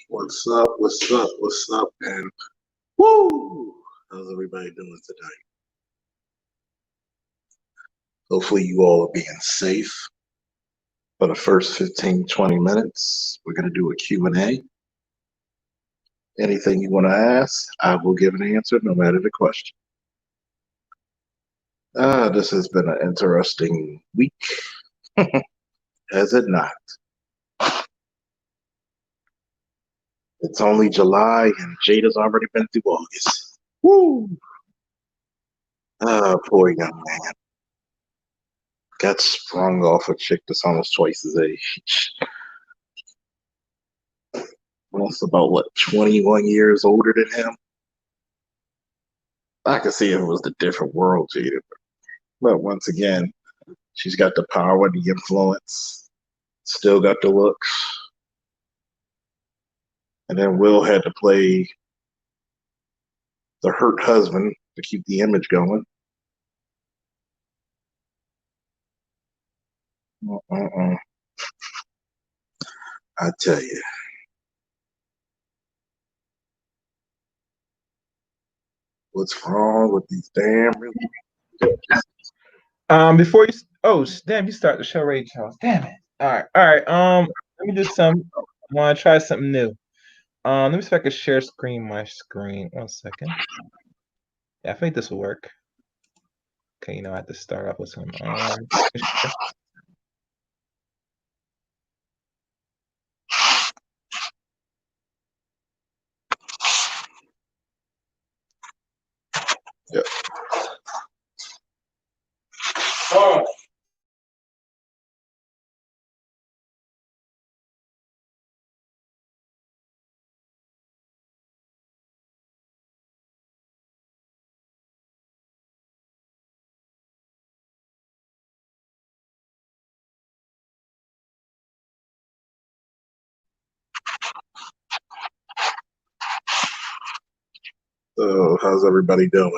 What's up? What's up? What's up? And woo! How's everybody doing today? Hopefully, you all are being safe. For the first 15, 20 minutes, we're going to do a Q&A. Anything you want to ask, I will give an answer no matter the question. This has been an interesting week, has it not? It's only July and Jada's already been through August. Woo! Poor young man. Got sprung off a chick that's almost twice his age. That's about what, 21 years older than him? I could see if it was the different world, Jada. But once again, she's got the power, the influence, still got the looks. And then Will had to play the hurt husband to keep the image going. I tell you. What's wrong with these damn Before you, damn, you start the show, Ray Charles. Damn it. All right. Let me do some. I want to try something new. Let me see if I can share my screen. 1 second. Yeah, I think this will work. Okay, I have to start off with some. Yep. Oh. So, how's everybody doing?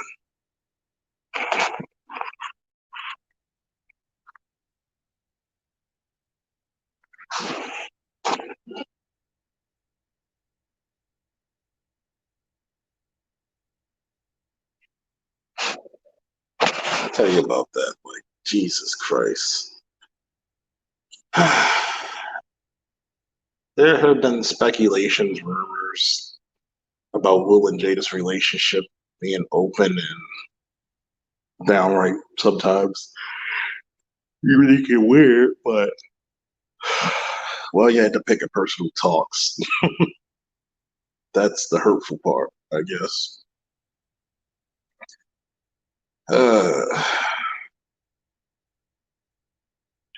I'll tell you about that. Like, Jesus Christ. There have been speculations, rumors about Will and Jada's relationship being open and downright sometimes unique and weird, but well, you had to pick a person who talks. That's the hurtful part, I guess.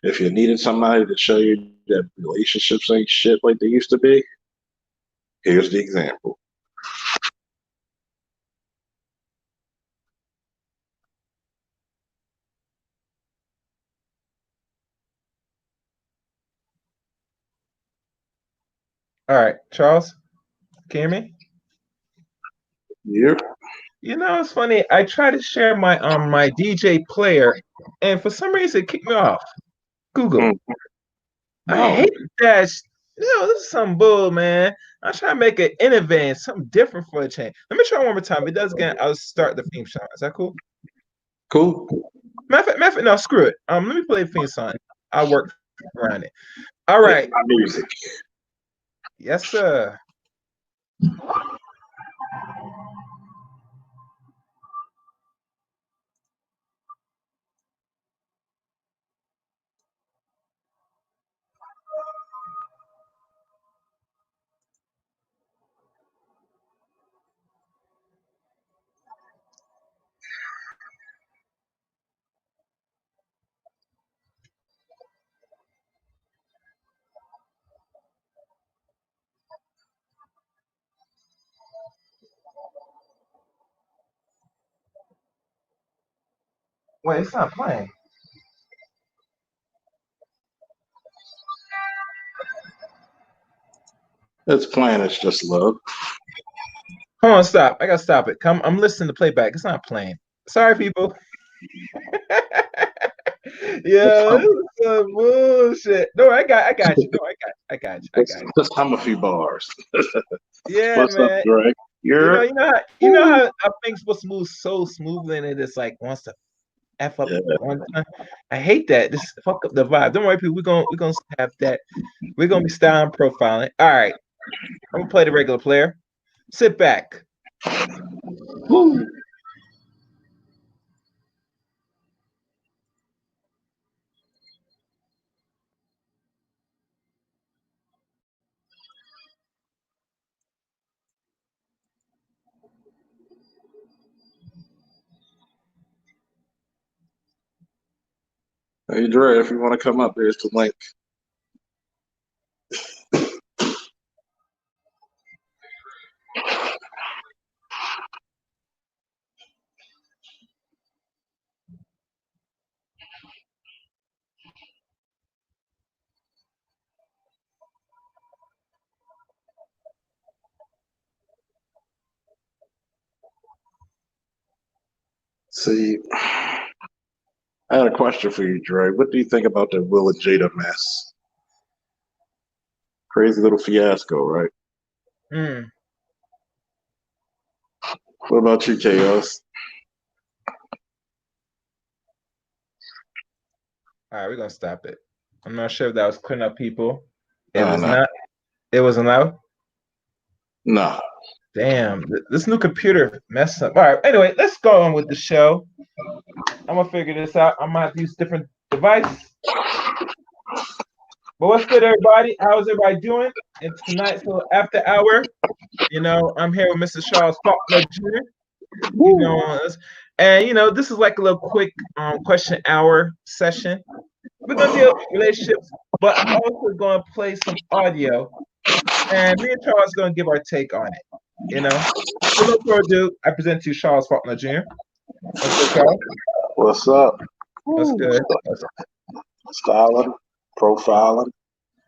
If you needed somebody to show you that relationships ain't shit like they used to be, here's the example. All right, Charles, can you hear me? Yep. It's funny. I tried to share my DJ player, and for some reason it kicked me off. Google. I hate that. This is some bull, man. I'm trying to make it innovative, something different for a change. Let me try one more time. If it does again, I'll start the theme song. Is that cool? Cool. Matter of fact, no, screw it. Let me play the theme song. I'll work around it. All right. My music. Yes, sir. Wait, it's not playing. It's playing. It's just love. Hold on, stop. I gotta stop it. I'm listening to playback. It's not playing. Sorry, people. Yeah. some bullshit. No, I got you. No, I got you. Just hum a few bars. Yeah, What's up, man. Dre? You're You know how things supposed to move so smoothly and it just like wants to F up yeah. one time. I hate that. This fuck up the vibe. Don't worry, people. We're gonna have that. We're gonna be styling profiling. All right. I'm gonna play the regular player. Sit back. Woo. Hey, Dre, if you want to come up, there's the link. See, I had a question for you, Dre. What do you think about the Will and Jada mess? Crazy little fiasco, right? Mm. What about you, Chaos? All right, we're gonna stop it. I'm not sure if that was clearing up people. If it's No. not, it wasn't out. No. Damn, this new computer messed up. All right, anyway, let's go on with the show. I'm gonna figure this out. I might use different device. But what's good, everybody? How's everybody doing? And tonight's little after hour. I'm here with Mr. Charles Faulkner Jr. And this is like a little quick question hour session. We're gonna deal with relationships, but I'm also gonna play some audio, and me and Charles are gonna give our take on it. So no further ado, I present to you Charles Faulkner Jr. What's good, Charles? What's up? What's good? Styling, profiling,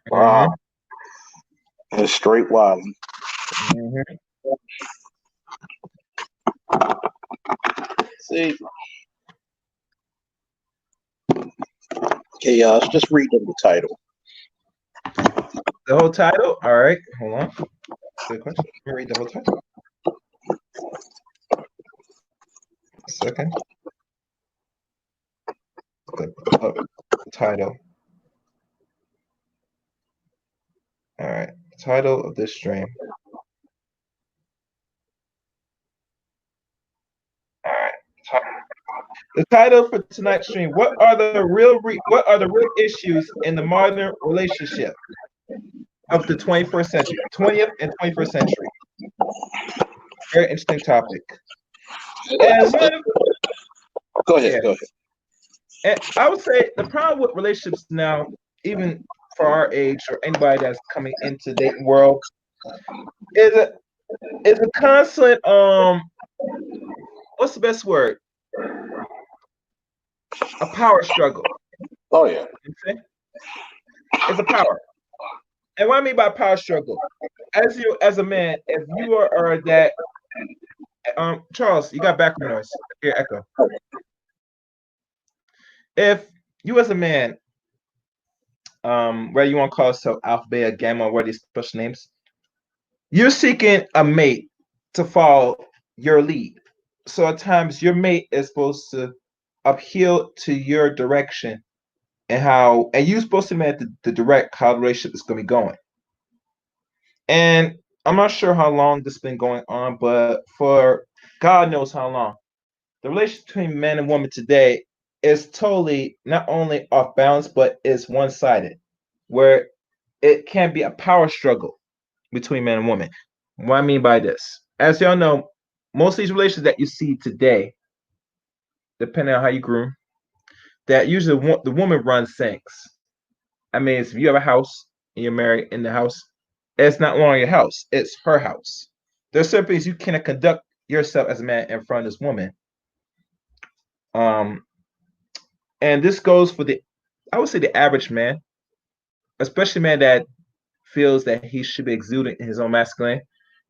wow, and straight wilding. Mm-hmm. See, Chaos, just read them the title. The whole title? All right, hold on. Good question. Let me read the whole title. A second. The title. All right. Title of this stream. All right. The title for tonight's stream: What are the real issues in the modern relationship of the 21st century, 20th and 21st century? Very interesting topic. And Go ahead. And I would say the problem with relationships now, even for our age or anybody that's coming into the dating world, is a constant what's the best word? A power struggle. Oh yeah. It's a power. And what I mean by power struggle, as a man, if you are that Charles, you got background noise. Here, echo. If you as a man, whether you want to call yourself alpha, beta, gamma, what are these special names, you're seeking a mate to follow your lead. So at times your mate is supposed to appeal to your direction and you're supposed to make the direct how the relationship is going to be going. And I'm not sure how long this has been going on, but for God knows how long, the relationship between man and woman today is totally not only off balance, but is one-sided, where it can be a power struggle between man and woman. What I mean by this, as y'all know, most of these relations that you see today, depending on how you grew, that usually the woman runs things. I mean, if you have a house and you're married in the house, it's not longer your house; it's her house. There's certain things you cannot conduct yourself as a man in front of this woman. And this goes for I would say the average man, especially man that feels that he should be exuding his own masculine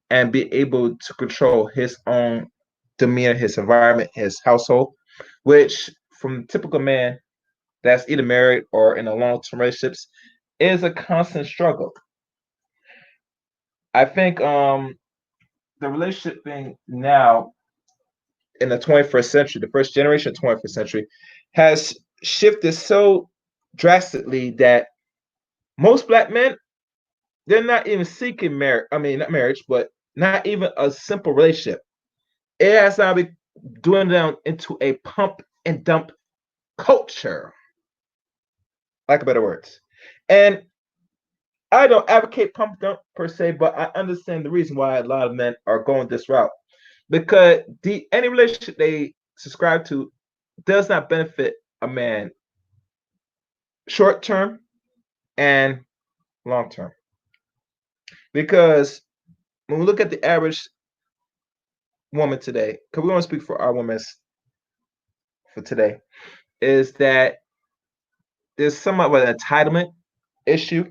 and be able to control his own demeanor, his environment, his household, which from typical man, that's either married or in a long-term relationships is a constant struggle. I think the relationship thing now in the 21st century, the first generation of 21st century, has shifted so drastically that most black men, they're not even seeking marriage. I mean, not marriage, but not even a simple relationship. It has now been dwindled down into a pump and dump culture, lack of better words. And I don't advocate pump and dump per se, but I understand the reason why a lot of men are going this route because any relationship they subscribe to does not benefit a man short term and long term. Because when we look at the average woman today, because we want to speak for our women for today, is that there's somewhat of an entitlement issue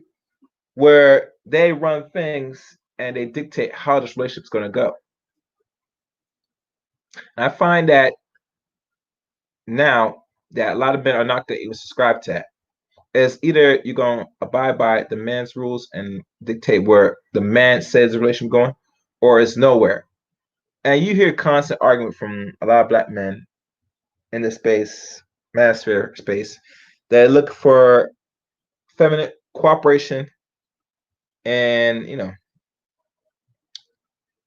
where they run things and they dictate how this relationship's going to go. And I find that now that a lot of men are not going to even subscribe to that. It's either you're going to abide by the man's rules and dictate where the man says the relationship going, or it's nowhere. And you hear constant argument from a lot of black men in this space, manosphere space, that look for feminine cooperation, and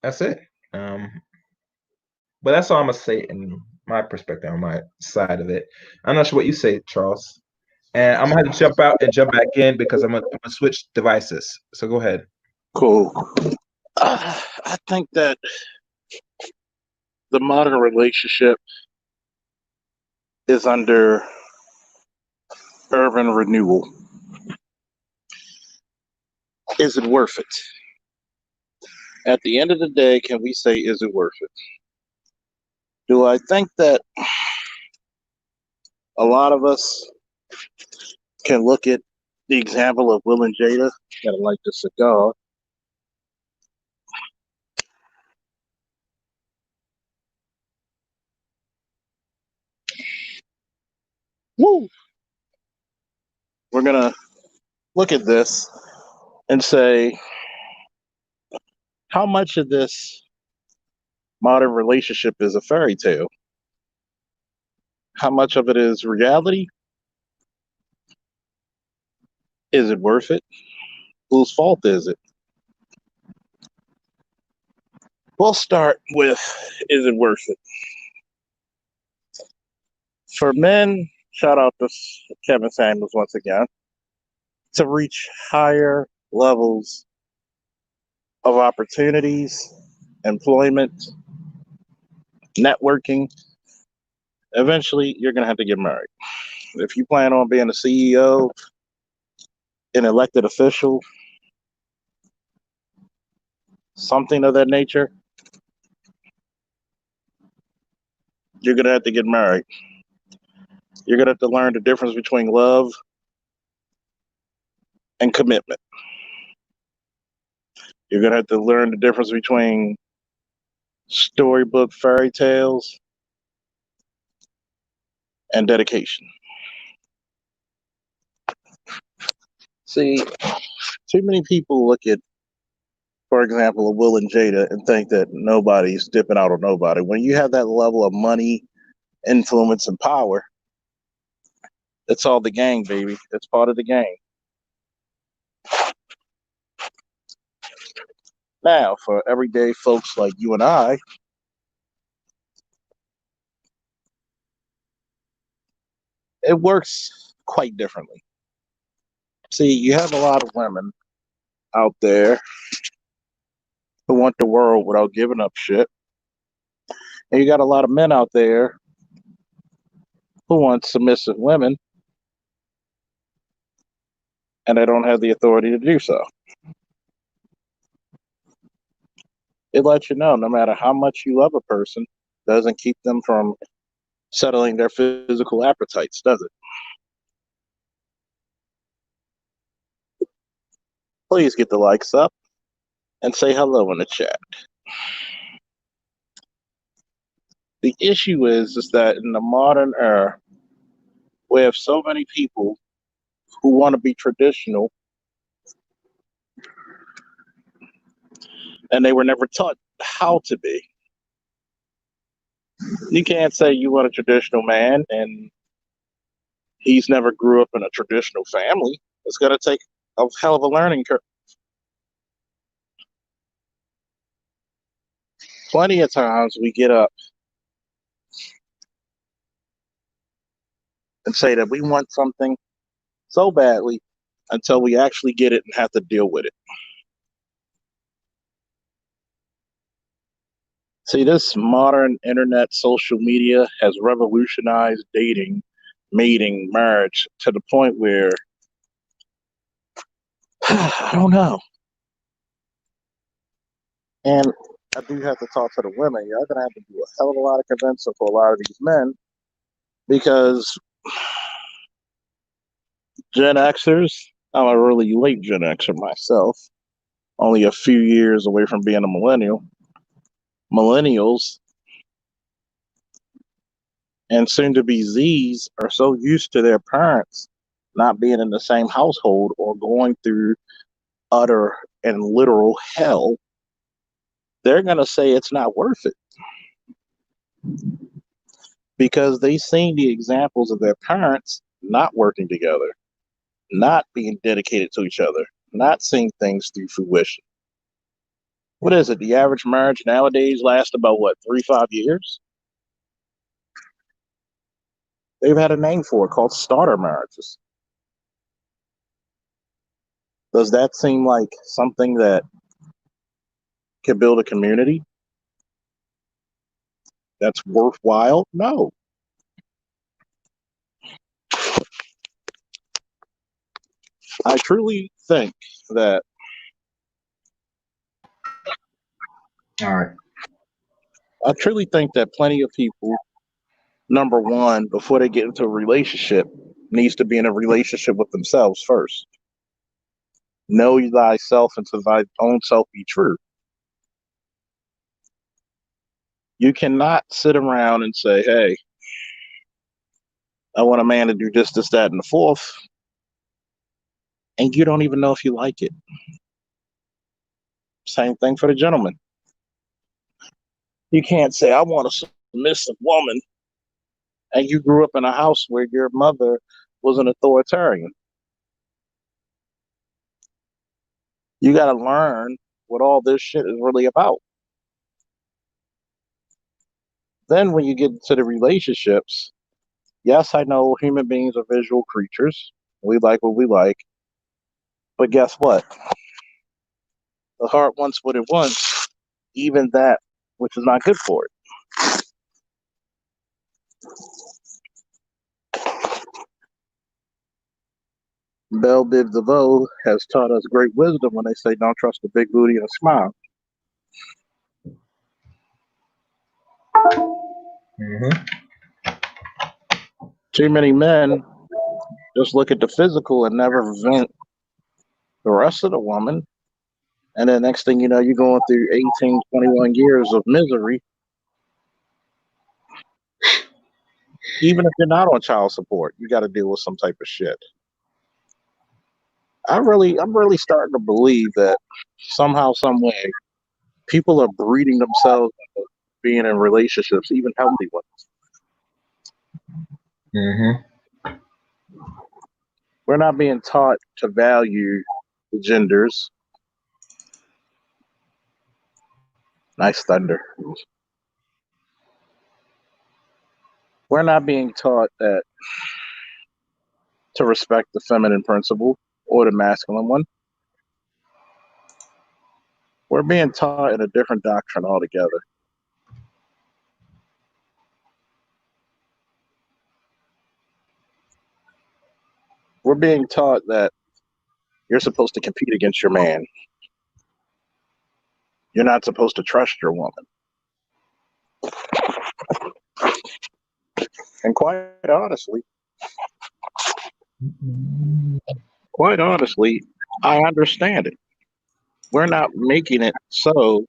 that's it. But that's all I'm gonna say in my perspective on my side of it. I'm not sure what you say, Charles. And I'm gonna have to jump out and jump back in because I'm gonna switch devices. So go ahead. Cool. I think that the modern relationship is under urban renewal. Is it worth it? At the end of the day, can we say, is it worth it? Do I think that a lot of us can look at the example of Will and Jada? Gotta light the cigar. Woo! We're gonna look at this and say, how much of this modern relationship is a fairy tale? How much of it is reality? Is it worth it? Whose fault is it? We'll start with, is it worth it? For men, shout out to Kevin Samuels once again, to reach higher levels of opportunities, employment, networking, eventually you're going to have to get married. If you plan on being a CEO, an elected official, something of that nature, you're going to have to get married. You're going to have to learn the difference between love and commitment. You're going to have to learn the difference between storybook fairy tales and dedication. See, too many people look at, for example, a Will and Jada and think that nobody's dipping out on nobody. When you have that level of money, influence, and power, it's all the gang, baby. It's part of the game. Now, for everyday folks like you and I, it works quite differently. See, you have a lot of women out there who want the world without giving up shit. And you got a lot of men out there who want submissive women, and they don't have the authority to do so. It lets you know no matter how much you love a person, doesn't keep them from settling their physical appetites, does it? Please get the likes up and say hello in the chat. The issue is that in the modern era, We have so many people who want to be traditional and they were never taught how to be. You can't say you want a traditional man and he's never grew up in a traditional family. It's going to take a hell of a learning curve. Plenty of times we get up and say that we want something so badly until we actually get it and have to deal with it. See, this modern internet social media has revolutionized dating, mating, marriage to the point where I don't know. And I do have to talk to the women. Y'all gonna have to do a hell of a lot of convincing for a lot of these men because Gen Xers, I'm a really late Gen Xer myself, only a few years away from being a millennial. Millennials and soon to be Zs are so used to their parents not being in the same household or going through utter and literal hell, they're going to say it's not worth it because they've seen the examples of their parents not working together, not being dedicated to each other, not seeing things through fruition. What is it? The average marriage nowadays lasts about what, 3-5 years? They've had a name for it called starter marriages. Does that seem like something that can build a community that's worthwhile? No. I truly think that All right. I truly think that plenty of people, number one, before they get into a relationship, needs to be in a relationship with themselves first. Know thyself and to thy own self be true. You cannot sit around and say, hey, I want a man to do this, that, and the fourth, and you don't even know if you like it. Same thing for the gentleman. You can't say, I want a submissive woman, and you grew up in a house where your mother was an authoritarian. You got to learn what all this shit is really about. Then when you get into the relationships, yes, I know human beings are visual creatures. We like what we like. But guess what? The heart wants what it wants, even that which is not good for it. Belle Biv DeVoe has taught us great wisdom when they say, don't trust a big booty and a smile. Mm-hmm. Too many men just look at the physical and never vent the rest of the woman. And then next thing you know, you're going through 18, 21 years of misery. Even if you're not on child support, you got to deal with some type of shit. I'm really starting to believe that somehow, some way, people are breeding themselves into being in relationships, even healthy ones. Mm-hmm. We're not being taught to value the genders. Nice thunder. We're not being taught that to respect the feminine principle or the masculine one. We're being taught in a different doctrine altogether. We're being taught that you're supposed to compete against your man. You're not supposed to trust your woman. And quite honestly, I understand it. We're not making it so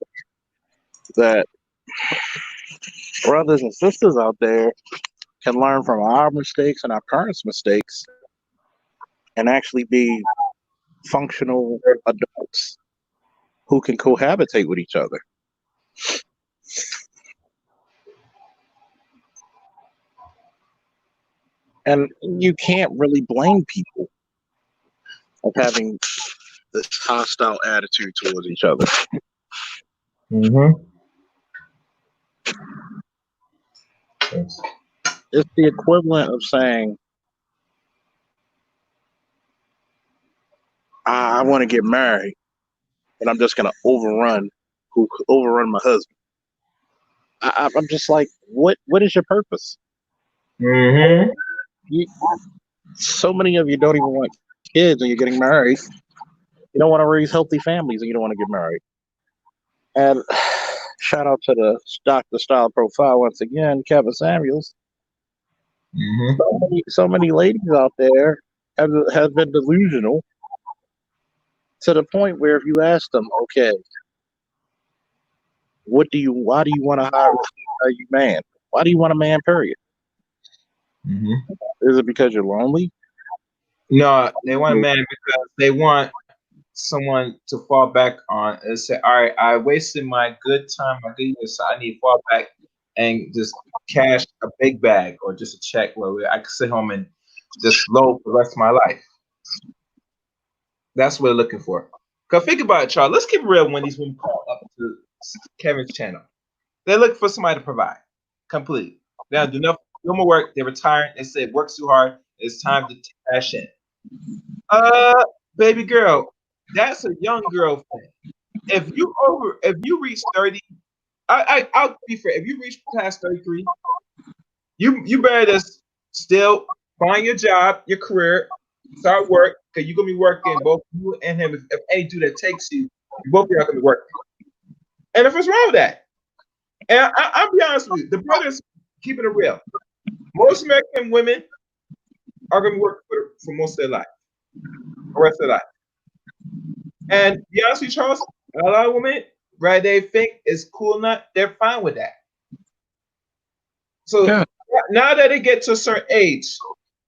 that brothers and sisters out there can learn from our mistakes and our parents' mistakes and actually be functional adults who can cohabitate with each other. And you can't really blame people of having this hostile attitude towards each other. Mm-hmm. It's the equivalent of saying, I want to get married, and I'm just going to overrun my husband. I'm just like, what is your purpose? Mm-hmm. So many of you don't even want kids when you're getting married. You don't want to raise healthy families and you don't want to get married. And shout out to the Dr. Style Profile once again, Kevin Samuels. Mm-hmm. So many ladies out there have been delusional to the point where if you ask them, okay, why do you want to hire a man? Why do you want a man, period? Mm-hmm. Is it because you're lonely? No, they want a man because they want someone to fall back on and say, all right, I wasted my good time, my good years, so I need to fall back and just cash a big bag or just a check where I can sit home and just load for the rest of my life. That's what they're looking for. Because think about it, Charles. Let's keep it real when these women call up to Kevin's channel. They look for somebody to provide completely. They don't do no more work. They're retiring. They say work's too hard. It's time to cash in. Baby girl, that's a young girl thing. If you reach 30, I'll be fair. If you reach past 33, you better just still find your job, your career, start work, because you're gonna be working both you and him. If any dude that takes you, both of you are gonna be working. And if what's wrong with that? And I'll be honest with you, the brothers keeping it real. Most American women are gonna be working for most of their life, the rest of their life. And to be honest with you, Charles, a lot of women, right, they think it's cool enough, they're fine with that. So Yeah. now that they get to a certain age,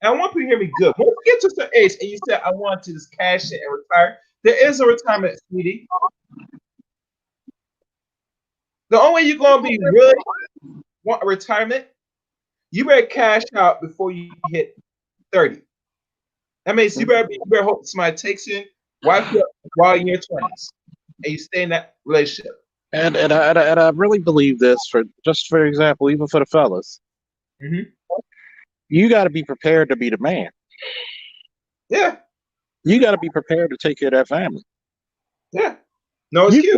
and I want people to hear me good. Once you get to a certain age and you say, I want to just cash in and retire, there is a retirement, sweetie. The only way you're going to be really want a retirement, you better cash out before you hit 30. That means you better hope somebody takes you in, wipe you up while you're in your 20s, and you stay in that relationship. And I really believe this for example, even for the fellas. Mm-hmm. You got to be prepared to be the man. Yeah. You got to be prepared to take care of that family. Yeah. No excuse.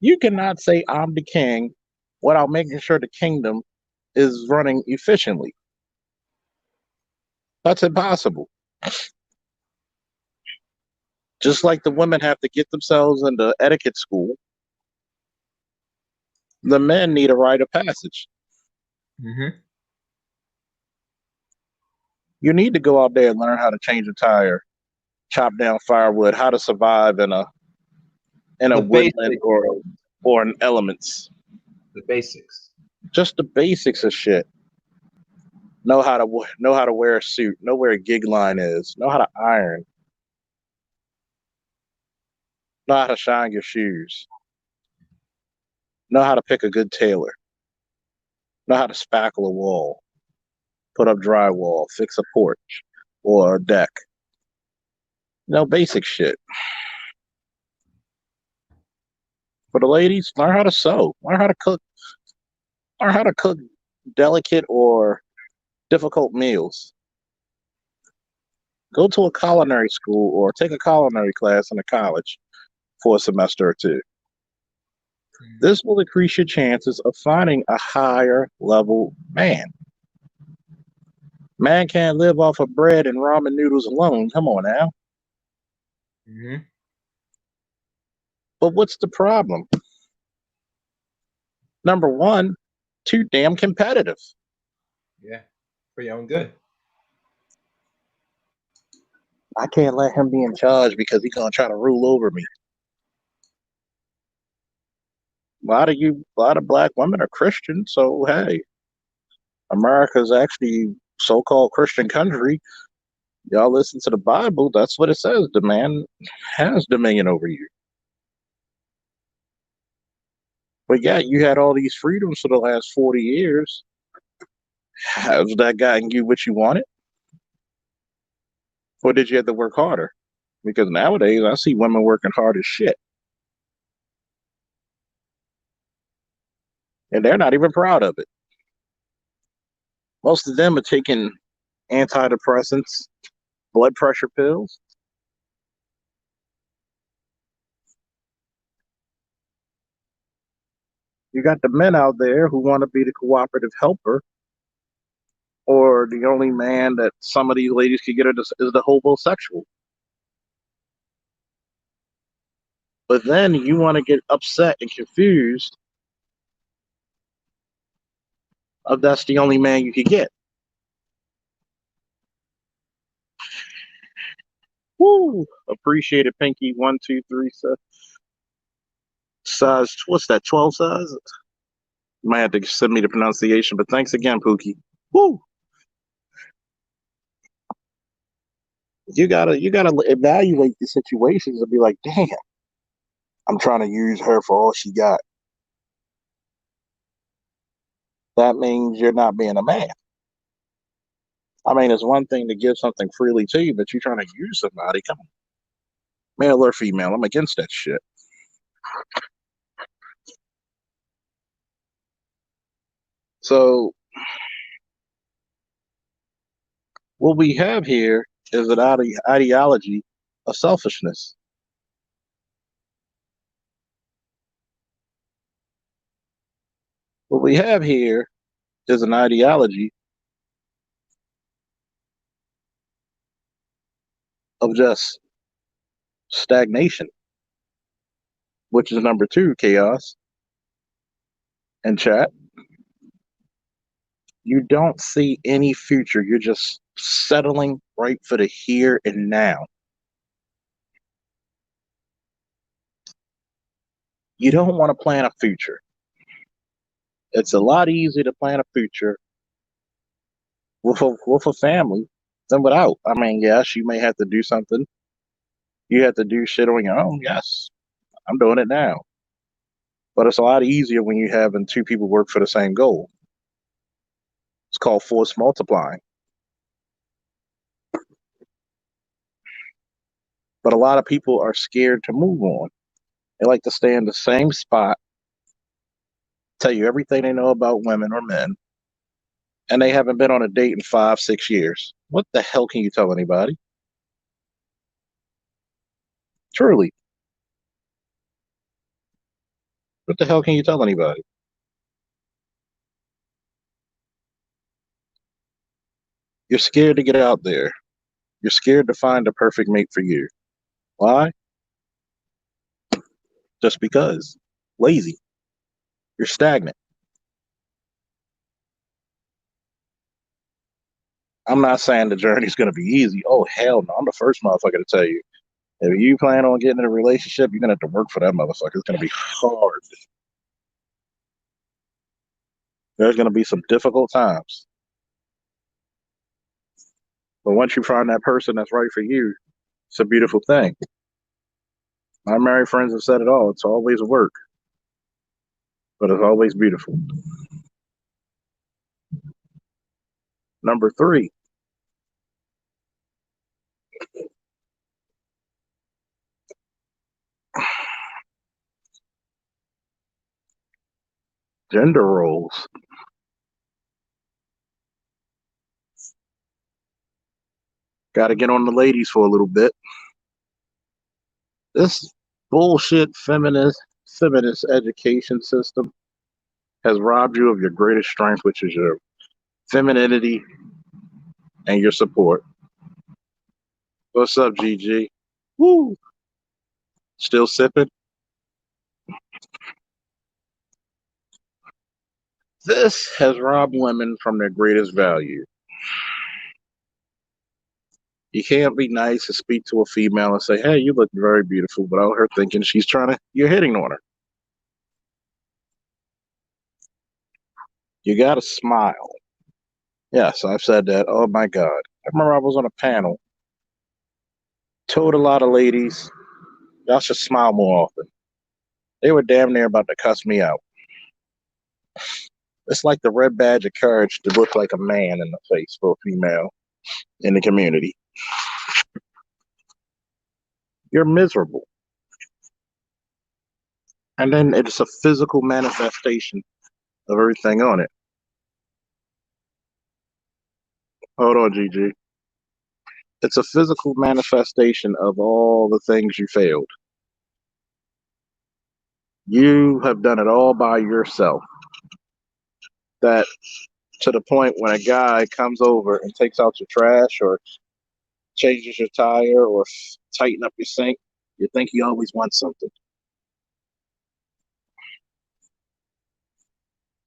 You cannot say I'm the king without making sure the kingdom is running efficiently. That's impossible. Just like the women have to get themselves into etiquette school, the men need a rite of passage. Mm-hmm. You need to go out there and learn how to change a tire, chop down firewood, how to survive in a woodland or in elements. The basics. Just the basics of shit. Know how to wear a suit. Know where a gig line is. Know how to iron. Know how to shine your shoes. Know how to pick a good tailor. Know how to spackle a wall. Put up drywall. Fix a porch or a deck. Basic shit. For the ladies, learn how to sew. Learn how to cook. Learn how to cook delicate or difficult meals. Go to a culinary school or take a culinary class in a college for a semester or two. This will increase your chances of finding a higher level man. Man can't live off of bread and ramen noodles alone. Come on now. Mm-hmm. But what's the problem? Number one, too damn competitive. Yeah, for your own good. I can't let him be in charge because he's gonna try to rule over me. A lot of black women are Christian, so hey, America's actually so-called Christian country. Y'all listen to the Bible. That's what it says. The man has dominion over you. But yeah, you had all these freedoms for the last 40 years. Has that gotten you what you wanted? Or did you have to work harder? Because nowadays I see women working hard as shit. And they're not even proud of it. Most of them are taking antidepressants, blood pressure pills. You got the men out there who want to be the cooperative helper, or the only man that some of these ladies could get is the homosexual. But then you want to get upset and confused of that's the only man you could get. Woo! Appreciate it, Pinky. 1, 2, 3, size. What's that? 12 size? You might have to send me the pronunciation, but thanks again, Pookie. Woo! You gotta evaluate the situations and be like, damn, I'm trying to use her for all she got. That means you're not being a man. I mean, it's one thing to give something freely to you, but you're trying to use somebody. Come on, male or female, I'm against that shit. So what we have here is an ideology of selfishness. What we have here is an ideology of just stagnation, which is number 2, chaos and chat. You don't see any future. You're just settling right for the here and now. You don't want to plan a future. It's a lot easier to plan a future with a family than without. I mean, yes, you may have to do something. You have to do shit on your own. Yes, I'm doing it now. But it's a lot easier when you're having 2 people work for the same goal. It's called force multiplying. But a lot of people are scared to move on. They like to stay in the same spot, tell you everything they know about women or men, and they haven't been on a date in 5, 6 years. What the hell can you tell anybody? Truly. What the hell can you tell anybody? You're scared to get out there. You're scared to find the perfect mate for you. Why? Just because. Lazy. You're stagnant. I'm not saying the journey's going to be easy. Oh, hell no. I'm the first motherfucker to tell you. If you plan on getting in a relationship, you're going to have to work for that motherfucker. It's going to be hard. There's going to be some difficult times. But once you find that person that's right for you, it's a beautiful thing. My married friends have said it all. It's always work, but it's always beautiful. Number 3. Gender roles. Got to get on the ladies for a little bit. This bullshit feminist education system has robbed you of your greatest strength, which is your femininity and your support. What's up, GG? Woo! Still sipping? This has robbed women from their greatest value. You can't be nice and speak to a female and say, hey, you look very beautiful, without her thinking you're hitting on her. You gotta smile. Yes, I've said that. Oh my God. I remember I was on a panel, told a lot of ladies, y'all should smile more often. They were damn near about to cuss me out. It's like the red badge of courage to look like a man in the face for a female in the community. You're miserable. And then it's a physical manifestation of everything on it. Hold on, Gigi. It's a physical manifestation of all the things you failed. You have done it all by yourself. That to the point when a guy comes over and takes out your trash or changes your tire or tighten up your sink, you think he always wants something.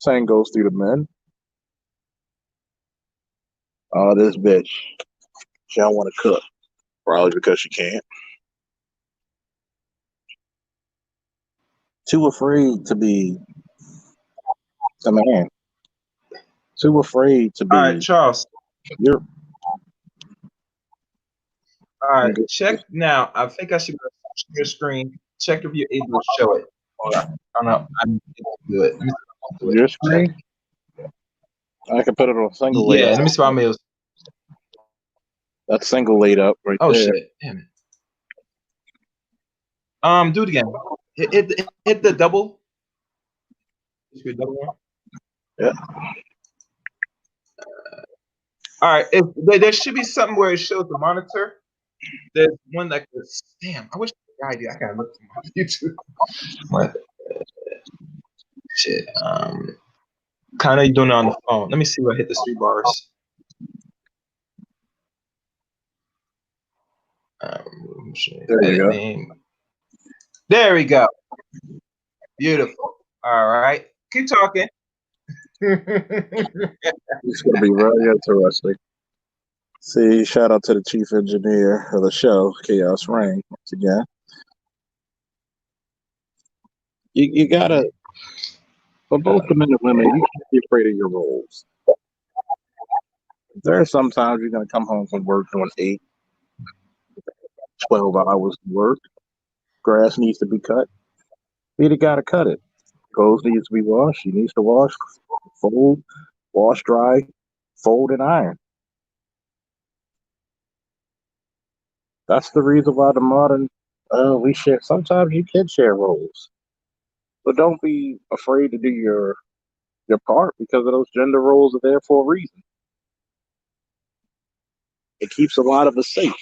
Same goes through the men. Oh, this bitch. She don't want to cook. Probably because she can't. Too afraid to be a man. Too afraid to All right, be. Charles. You're. All right, check now. I think I should go to your screen. Check if you're able to show it. Or I don't know. I'm able to do it. Let me see if I can do it. Your screen? I can put it on single laid Yeah, up. let me see if I'm able. That's single laid up right Oh there. shit! Damn it. Do it again. Hit the double. Hit the double one. Yeah. All right. There should be something where it shows the monitor. There's one that goes. Damn! I wish I did. I gotta look for my YouTube. What? Shit. Kind of doing it on the phone. Let me see where I hit the 3 bars. There you go. Name. There we go. Beautiful. All right. Keep talking. It's going to be very interesting. See, shout out to the chief engineer of the show, Chaos Rain, once again. You got to, for both the men and women, you can't be afraid of your roles. There are some times you're going to come home from work doing 8, 12 hours of work. Grass needs to be cut. You got to cut it. Clothes needs to be washed. He needs to wash, fold, wash, dry, fold, and iron. That's the reason why the modern we share. Sometimes you can share roles, but don't be afraid to do your part because of those gender roles are there for a reason. It keeps a lot of us safe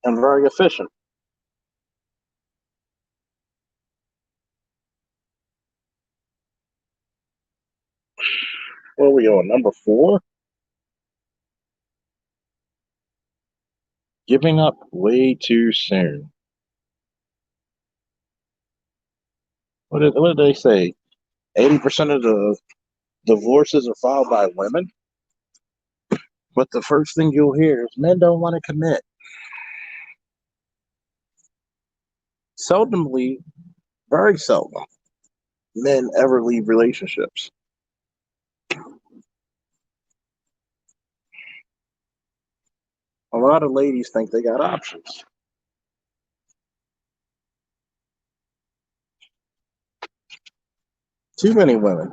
and very efficient. Where are we on? Number 4? Giving up way too soon. What did they say? 80% of the divorces are filed by women. But the first thing you'll hear is men don't want to commit. Seldomly, very seldom, men ever leave relationships. A lot of ladies think they got options. Too many women.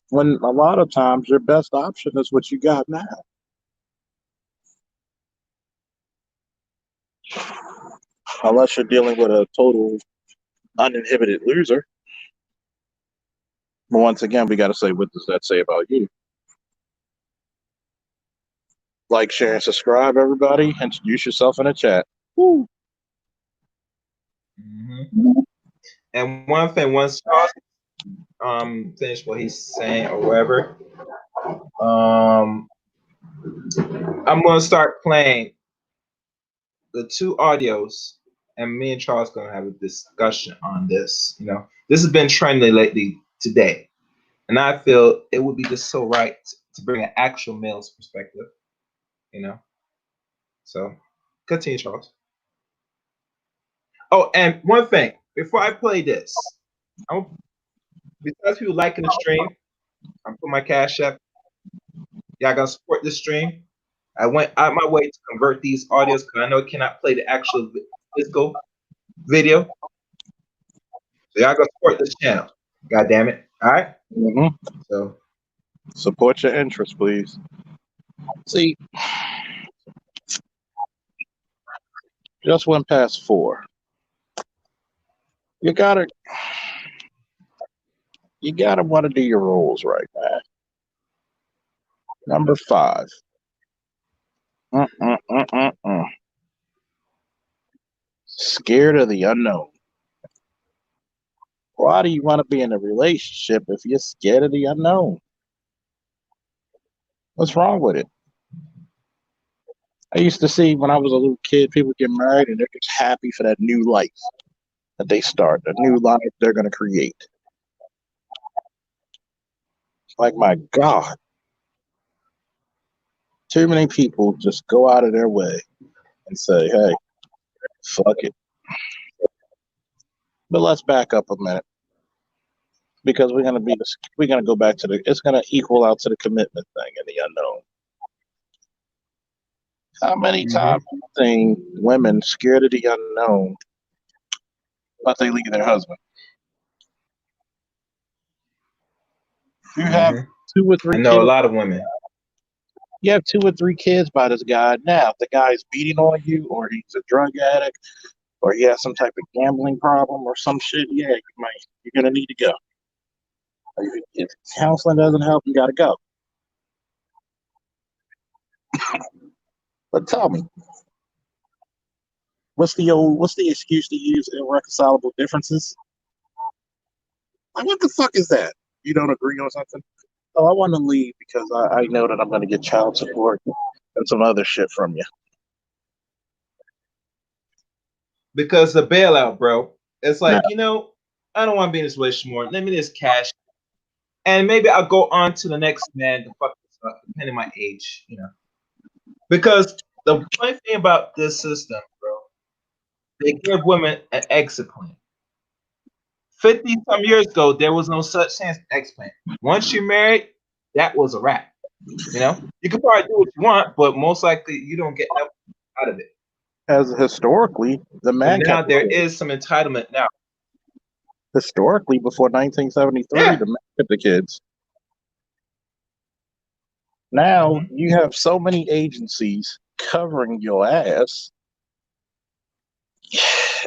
When a lot of times your best option is what you got now. Unless you're dealing with a total uninhibited loser. But once again, we got to say, what does that say about you? Like, share, and subscribe, everybody. Introduce yourself in the chat. Woo. Mm-hmm. And one thing, once Charles finish what he's saying or whatever, I'm gonna start playing the 2 audios, and me and Charles gonna have a discussion on this. You know, this has been trending lately today, and I feel it would be just so right to bring an actual male's perspective. You know, so continue, Charles. Oh, and one thing before I play this, besides people liking the stream, I'm putting my Cash App Y'all gotta support this stream. I went out my way to convert these audios because I know it cannot play the actual physical video. So y'all gotta support this channel. God damn it. All right. Mhm. So Support your interests, please. See, just went past 4. You gotta want to do your roles right, man. Number 5. Scared of the unknown. Why do you want to be in a relationship if you're scared of the unknown? What's wrong with it? I used to see when I was a little kid, people get married and they're just happy for that new life that they start, the new life they're going to create. Like, my God. Too many people just go out of their way and say, hey, fuck it. But let's back up a minute. Because we're gonna go back to it's gonna equal out to the commitment thing and the unknown. How many times do you think women scared of the unknown, but they leave their husband? You have 2 or 3 I know kids. a lot of women. You have 2 or 3 kids by this guy. Now, if the guy's beating on you, or he's a drug addict, or he has some type of gambling problem or some shit, yeah, you're gonna need to go. If counseling doesn't help, you gotta go. But tell me, what's the excuse to use irreconcilable differences? Like, what the fuck is that? You don't agree on something? Oh, I want to leave because I know that I'm going to get child support and some other shit from you. Because the bailout, bro. It's like, I don't want to be in this relationship more. Let me just cash. And maybe I'll go on to the next man to fuck this up, depending on my age, Because the funny thing about this system, bro, they give women an exit plan. 50 some years ago, there was no such thing as exit plan. Once you're married, that was a wrap. You can probably do what you want, but most likely you don't get nothing out of it. As historically, the man. Now there is some entitlement now. Historically, before 1973, the man kept the kids. Now you have so many agencies covering your ass,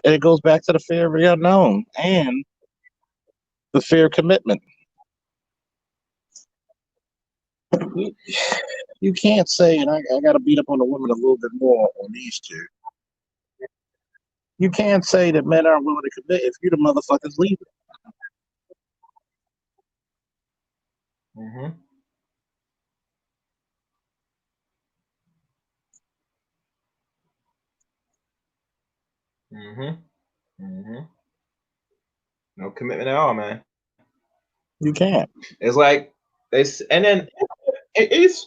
and it goes back to the fear of the unknown and the fear of commitment. You can't say, and I got to beat up on the women a little bit more on these 2. You can't say that men aren't willing to commit if you the motherfuckers leaving. No commitment at all, man. You can't. It's like and then it's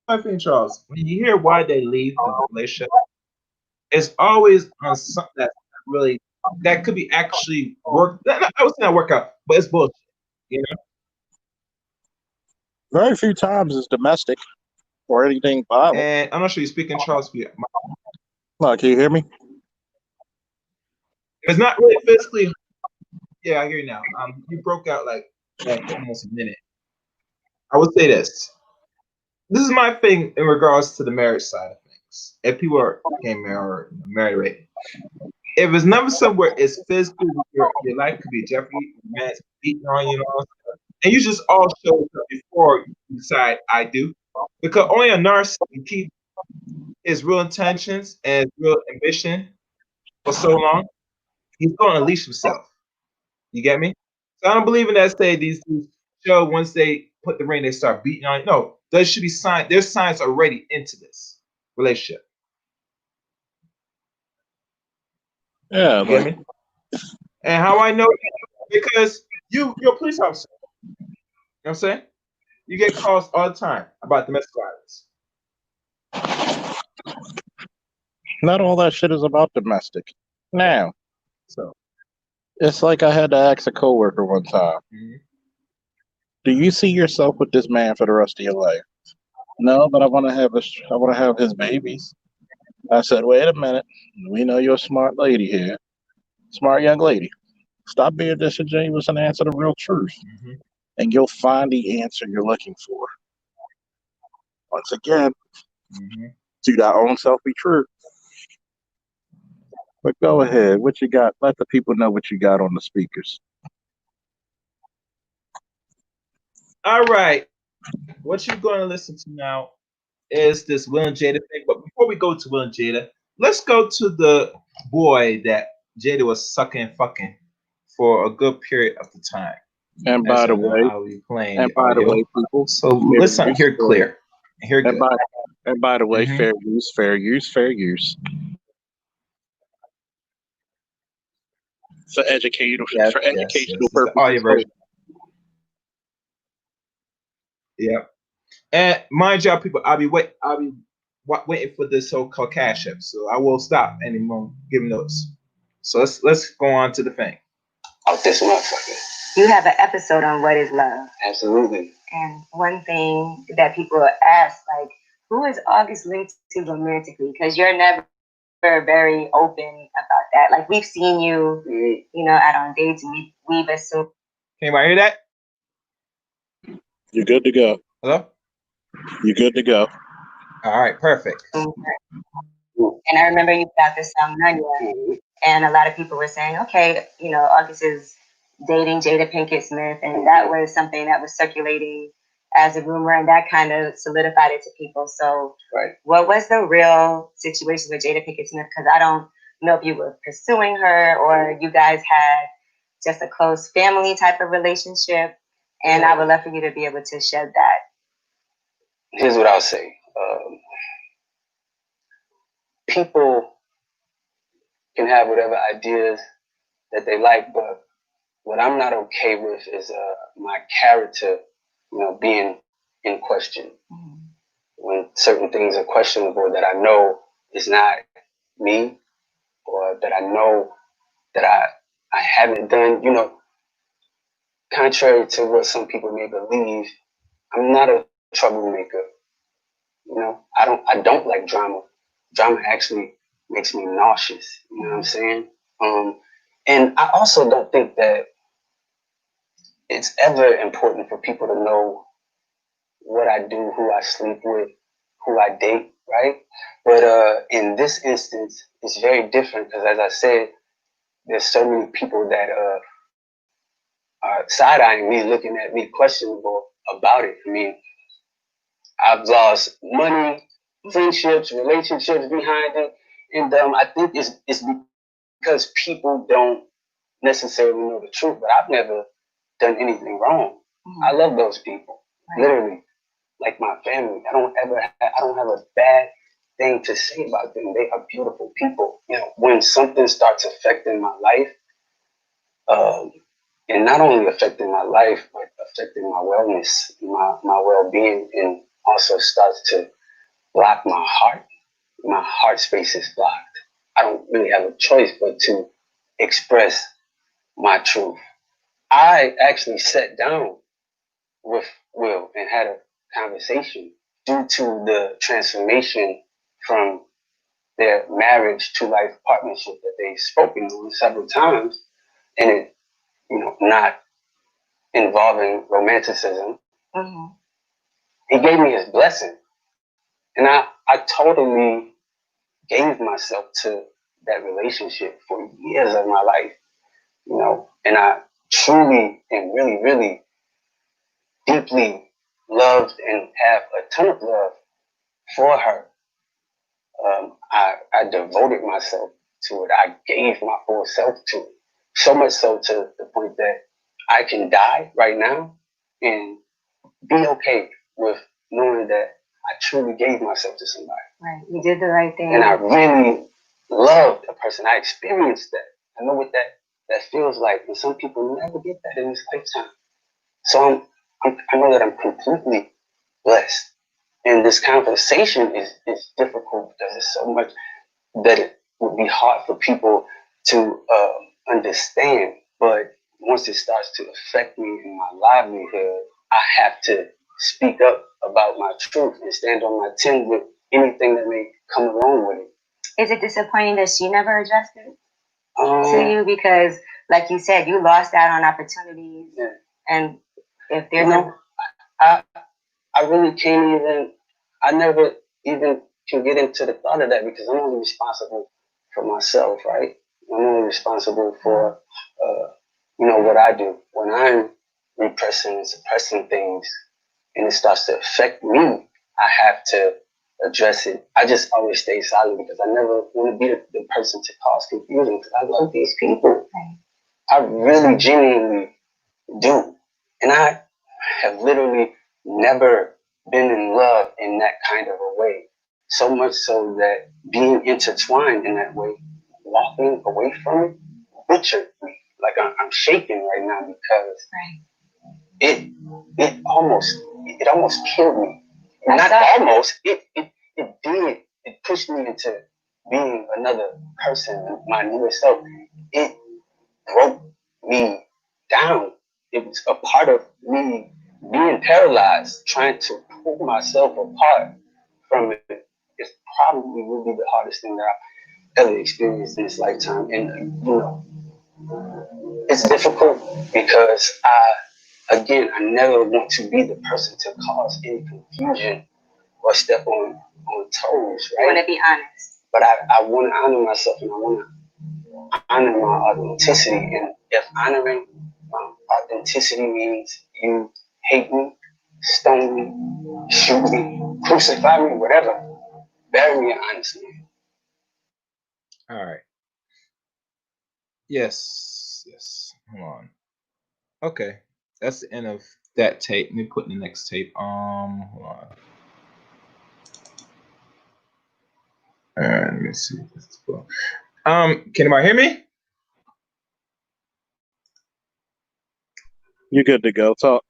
my thing, Charles. When you hear why they leave the relationship, it's always on something that could be actually work. I would say not work out, but it's bullshit. Very few times is domestic or anything violent. And I'm not sure you're speaking, Charles. Look, can you hear me? It's not really physically. Yeah, I hear you now. You broke out like almost a minute. I would say this. This is my thing in regards to the marriage side of things. If people are getting married or married rate, if it's never somewhere it's physical, your life could be jeopardy, man's beating on you, and you just all show up before you decide I do, because only a narcissist can keep his real intentions and his real ambition for so long. He's going to unleash himself. You get me? So I don't believe in that. Say these show once they put the ring, they start beating on it. No, there should be signs. There's signs already into this relationship. Yeah, you get me? And how I know? Because you're a police officer. You know what I'm saying? You get calls all the time about domestic violence. Not all that shit is about domestic. Now, so it's like I had to ask a coworker one time. Do you see yourself with this man for the rest of your life? No, but I want to have his babies. I said, wait a minute. We know you're a smart lady here, smart young lady. Stop being disingenuous and answer the real truth, Mhm. and you'll find the answer you're looking for. Once again, Mhm. to thy own self be true. But go ahead. What you got? Let the people know what you got on the speakers. All right. What you're going to listen to now is this Will and Jada thing. But before we go to Will and Jada, let's go to the boy that Jada was sucking and fucking for a good period of the time. And As by the you know, way, I'll be playing and the by the audio. way, people, So fair listen, use, hear clear. Hear and good. by the way, Mhm. fair use, fair use, fair use. For educational Yes, for yes, educational yes. It's the audio purposes. version. Yeah. And mind y'all, people, waiting for this so-called cash app, so I will stop anymore giving those. So let's go on to the thing. Out this motherfucker. You have an episode on what is love. Absolutely. And one thing that people ask, like, who is August linked to romantically? Because you're never very open about that. Like, we've seen you, out on dates, and we've assumed. Can anybody hear that? You're good to go. Hello? You're good to go. All right, perfect. And I remember you got this song Nanya, and a lot of people were saying, okay, August is dating Jada Pinkett Smith, and that was something that was circulating as a rumor, and that kind of solidified it to people. So, what was the real situation with Jada Pinkett Smith? Because I don't know if you were pursuing her or you guys had just a close family type of relationship, and I would love for you to be able to shed that. Here's what I'll say. People can have whatever ideas that they like, but what I'm not okay with is my character, being in question. Mm-hmm. When certain things are questionable that I know is not me, or that I know that I haven't done, contrary to what some people may believe, I'm not a troublemaker. I don't like drama. Drama actually makes me nauseous. You know what I'm saying? And I also don't think that it's ever important for people to know what I do, who I sleep with, who I date, right? But in this instance, it's very different because, as I said, there's so many people that are side-eyeing me, looking at me questionable about it. I mean, I've lost money, friendships, relationships behind it, and I think it's because people don't necessarily know the truth. But I've never done anything wrong. Mm-hmm. I love those people, literally, like my family. I don't have a bad thing to say about them. They are beautiful people. When something starts affecting my life, and not only affecting my life, but affecting my wellness, my well-being, and also starts to block my heart. My heart space is blocked. I don't really have a choice but to express my truth. I actually sat down with Will and had a conversation due to the transformation from their marriage to life partnership that they've spoken on several times, and it, not involving romanticism. Mm-hmm. He gave me his blessing, and I totally gave myself to that relationship for years of my life, and I truly and really, really deeply loved and have a ton of love for her. I devoted myself to it. I gave my full self to it. So much so to the point that I can die right now and be okay with knowing that I truly gave myself to somebody. Right. You did the right thing. And I really loved a person. I experienced that. I know what that feels like. And some people never get that in this lifetime. So I know that I'm completely blessed. And this conversation is difficult because there's so much that it would be hard for people to understand. But once it starts to affect me in my livelihood, I have to speak up about my truth and stand on my 10 with anything that may come along with it. Is it disappointing that she never addressed it Um, to you? Because, like you said, you lost out on opportunities. Yeah. And if you there's know, I really can't even, I never even can get into the thought of that because I'm only responsible for myself, right? I'm only responsible for, what I do. When I'm repressing and suppressing things and it starts to affect me, I have to address it. I just always stay silent because I never want to be the person to cause confusion because I love these people. I really genuinely do. And I have literally never been in love in that kind of a way. So much so that being intertwined in that way, walking away from it, butchered me. Like I'm shaking right now because it almost killed me. Not almost, it did. It pushed me into being another person, my newer self. It broke me down. It was a part of me being paralyzed, trying to pull myself apart from it. It probably will be the hardest thing that I've ever experienced in this lifetime. And, it's difficult because I never want to be the person to cause any confusion or step on toes, right? You want to be honest. But I want to honor myself and I want to honor my authenticity. And if honoring my authenticity means you hate me, stone me, shoot me, crucify me, whatever, bury me honestly. All right. Yes. Hold on. Okay. That's the end of that tape. Let me put in the next tape. Hold on. Let me see. Can anybody hear me? You're good to go. Talk.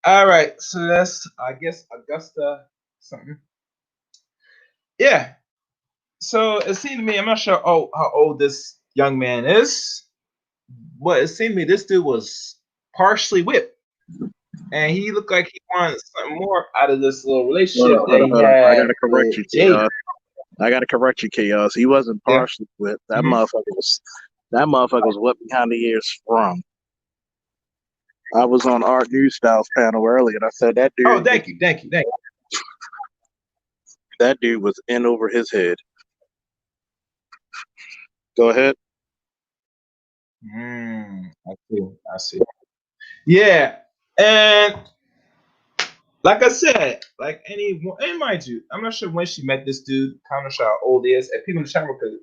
All right. So that's, I guess, Augusta something. Yeah. So it seemed to me, I'm not sure how old this young man is, but it seemed to me this dude was partially whipped. And he looked like he wanted something more out of this little relationship Hold that on, he hold on. I had gotta correct with you, Jada. Chaos. I gotta correct you, Chaos. He wasn't Yeah. partially whipped. That Mhm. motherfucker was whipped behind the ears from. I was on Art New Styles panel earlier, and I said that dude. Oh, thank you. That dude was in over his head. Go ahead. I see. Yeah, and like I said, and mind you, I'm not sure when she met this dude. I'm not sure how old he is. And people in the chat could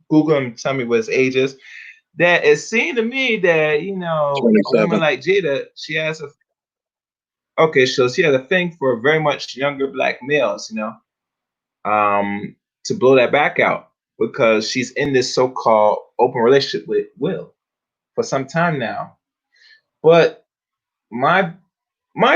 Google him and tell me what his age is. That it seemed to me that a 27. woman like Jada, she has a so she has a thing for very much younger black males, to blow that back out because she's in this so-called open relationship with Will for some time now. But my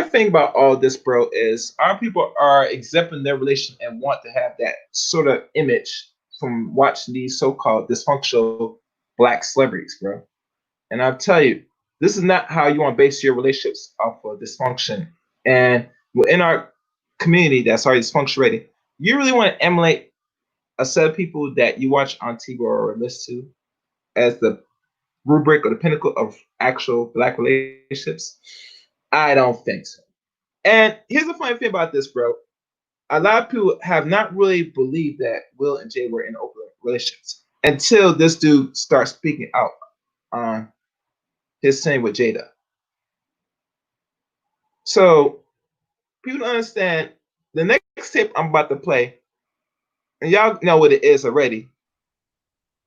thing about all this, bro, is our people are exempting their relation and want to have that sort of image from watching these so-called dysfunctional black celebrities, bro. And I'll tell you, this is not how you want to base your relationships off of dysfunction. And within our community that's already dysfunction rated, you really want to emulate a set of people that you watch on TV or listen to as the rubric or the pinnacle of actual black relationships? I don't think so. And here's the funny thing about this, bro. A lot of people have not really believed that Will and Jay were in open relationships until this dude starts speaking out on his thing with Jada. So people don't understand the next tape I'm about to play, and y'all know what it is already.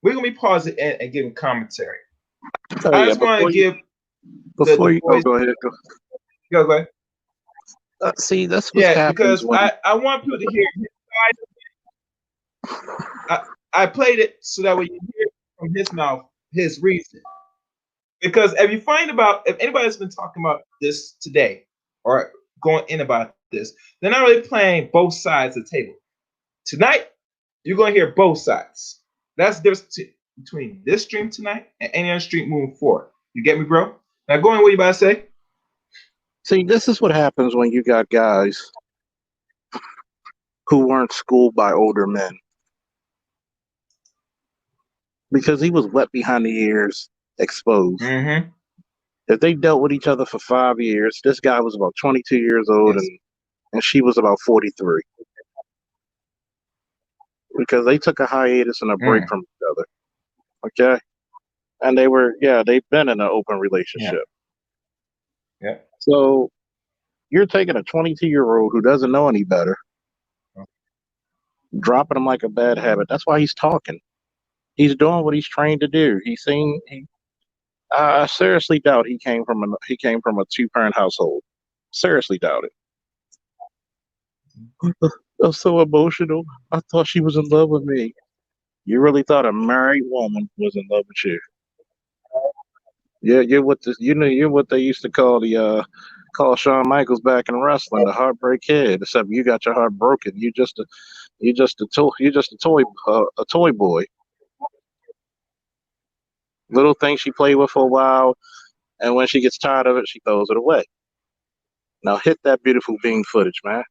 We're gonna be pausing it and giving commentary. I just want to give the boys. Go ahead. Go ahead. See, that's what happens because when I want people to hear his side. I played it so that way you hear from his mouth his reason. Because if anybody's been talking about this today or going in about this, they're not really playing both sides of the table. Tonight, you're going to hear both sides. That's the difference between this stream tonight and any other stream moving forward. You get me, bro? Now, go on, what you about to say? See, this is what happens when you got guys who weren't schooled by older men. Because he was wet behind the ears, exposed. Mm-hmm. If they dealt with each other for 5 years, this guy was about 22 years old Yes. and she was about 43. Because they took a hiatus and a break from each other. Okay? And they've been in an open relationship. Yeah. So you're taking a 22-year-old who doesn't know any better, dropping him like a bad habit. That's why he's talking. He's doing what he's trained to do. I seriously doubt he came from a 2-parent household. Seriously doubt it. I'm so emotional. I thought she was in love with me. You really thought a married woman was in love with you? Yeah, you're what they used to call Shawn Michaels back in wrestling, the Heartbreak Kid. Except you got your heart broken. You're just a toy boy. Little thing she played with for a while, and when she gets tired of it, she throws it away. Now hit that beautiful bean footage, man.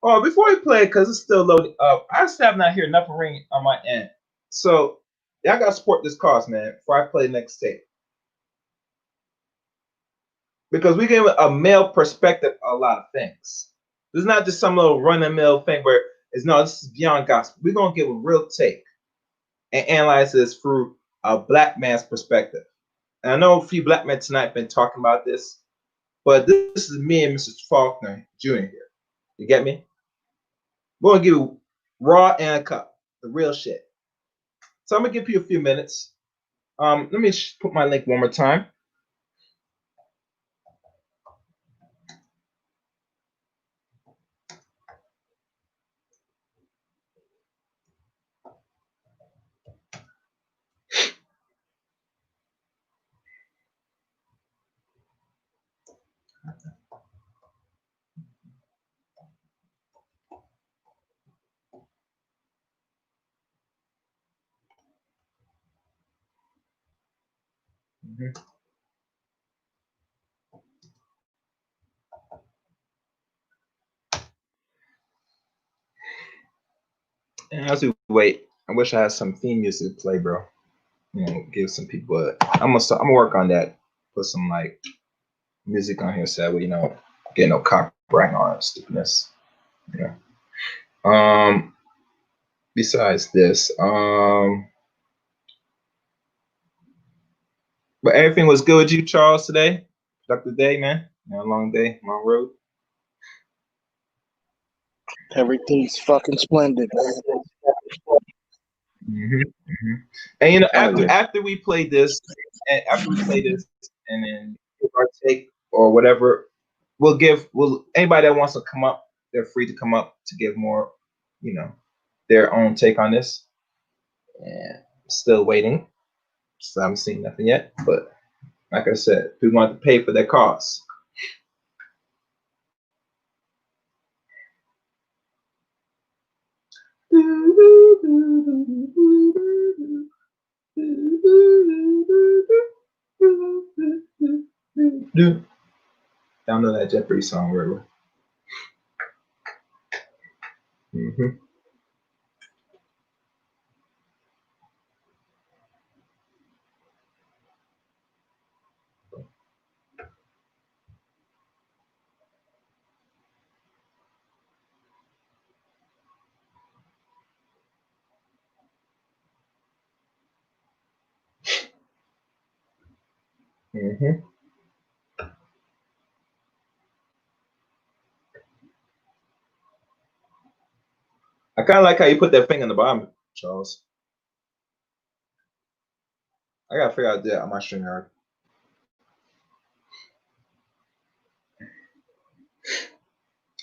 Oh, before we play, because it's still loading up, I still have not heard nothing ring on my end. So y'all gotta support this cause, man, before I play the next tape. Because we give a male perspective on a lot of things. This is not just some little run-of-the-mill thing where this is beyond gospel. We're gonna give a real take and analyze this through a black man's perspective. And I know a few black men tonight been talking about this, but this is me and Mr. Faulkner Jr. here. You get me? We're gonna give you raw and uncut, the real shit. So I'm gonna give you a few minutes. Let me put my link one more time. Mm-hmm. And as we wait, I wish I had some theme music to play, bro. You know, give some people. I'm gonna work on that. Put some like music on here so that we get no copyright on stupidness. Yeah. Besides this, but everything was good with you, Charles, today. Productive day, man. Long day, long road. Everything's fucking splendid, man. Mm-hmm, mm-hmm. And after we play this, and then give our take or whatever, we'll anybody that wants to come up, they're free to come up to give more, their own take on this. And still waiting. So I haven't seen nothing yet. But like I said, we want to pay for their costs. Download that Jeopardy song, wherever. Mm-hmm. Mm-hmm. I kind of like how you put that thing on the bottom, Charles. I gotta figure out that on my StreamYard.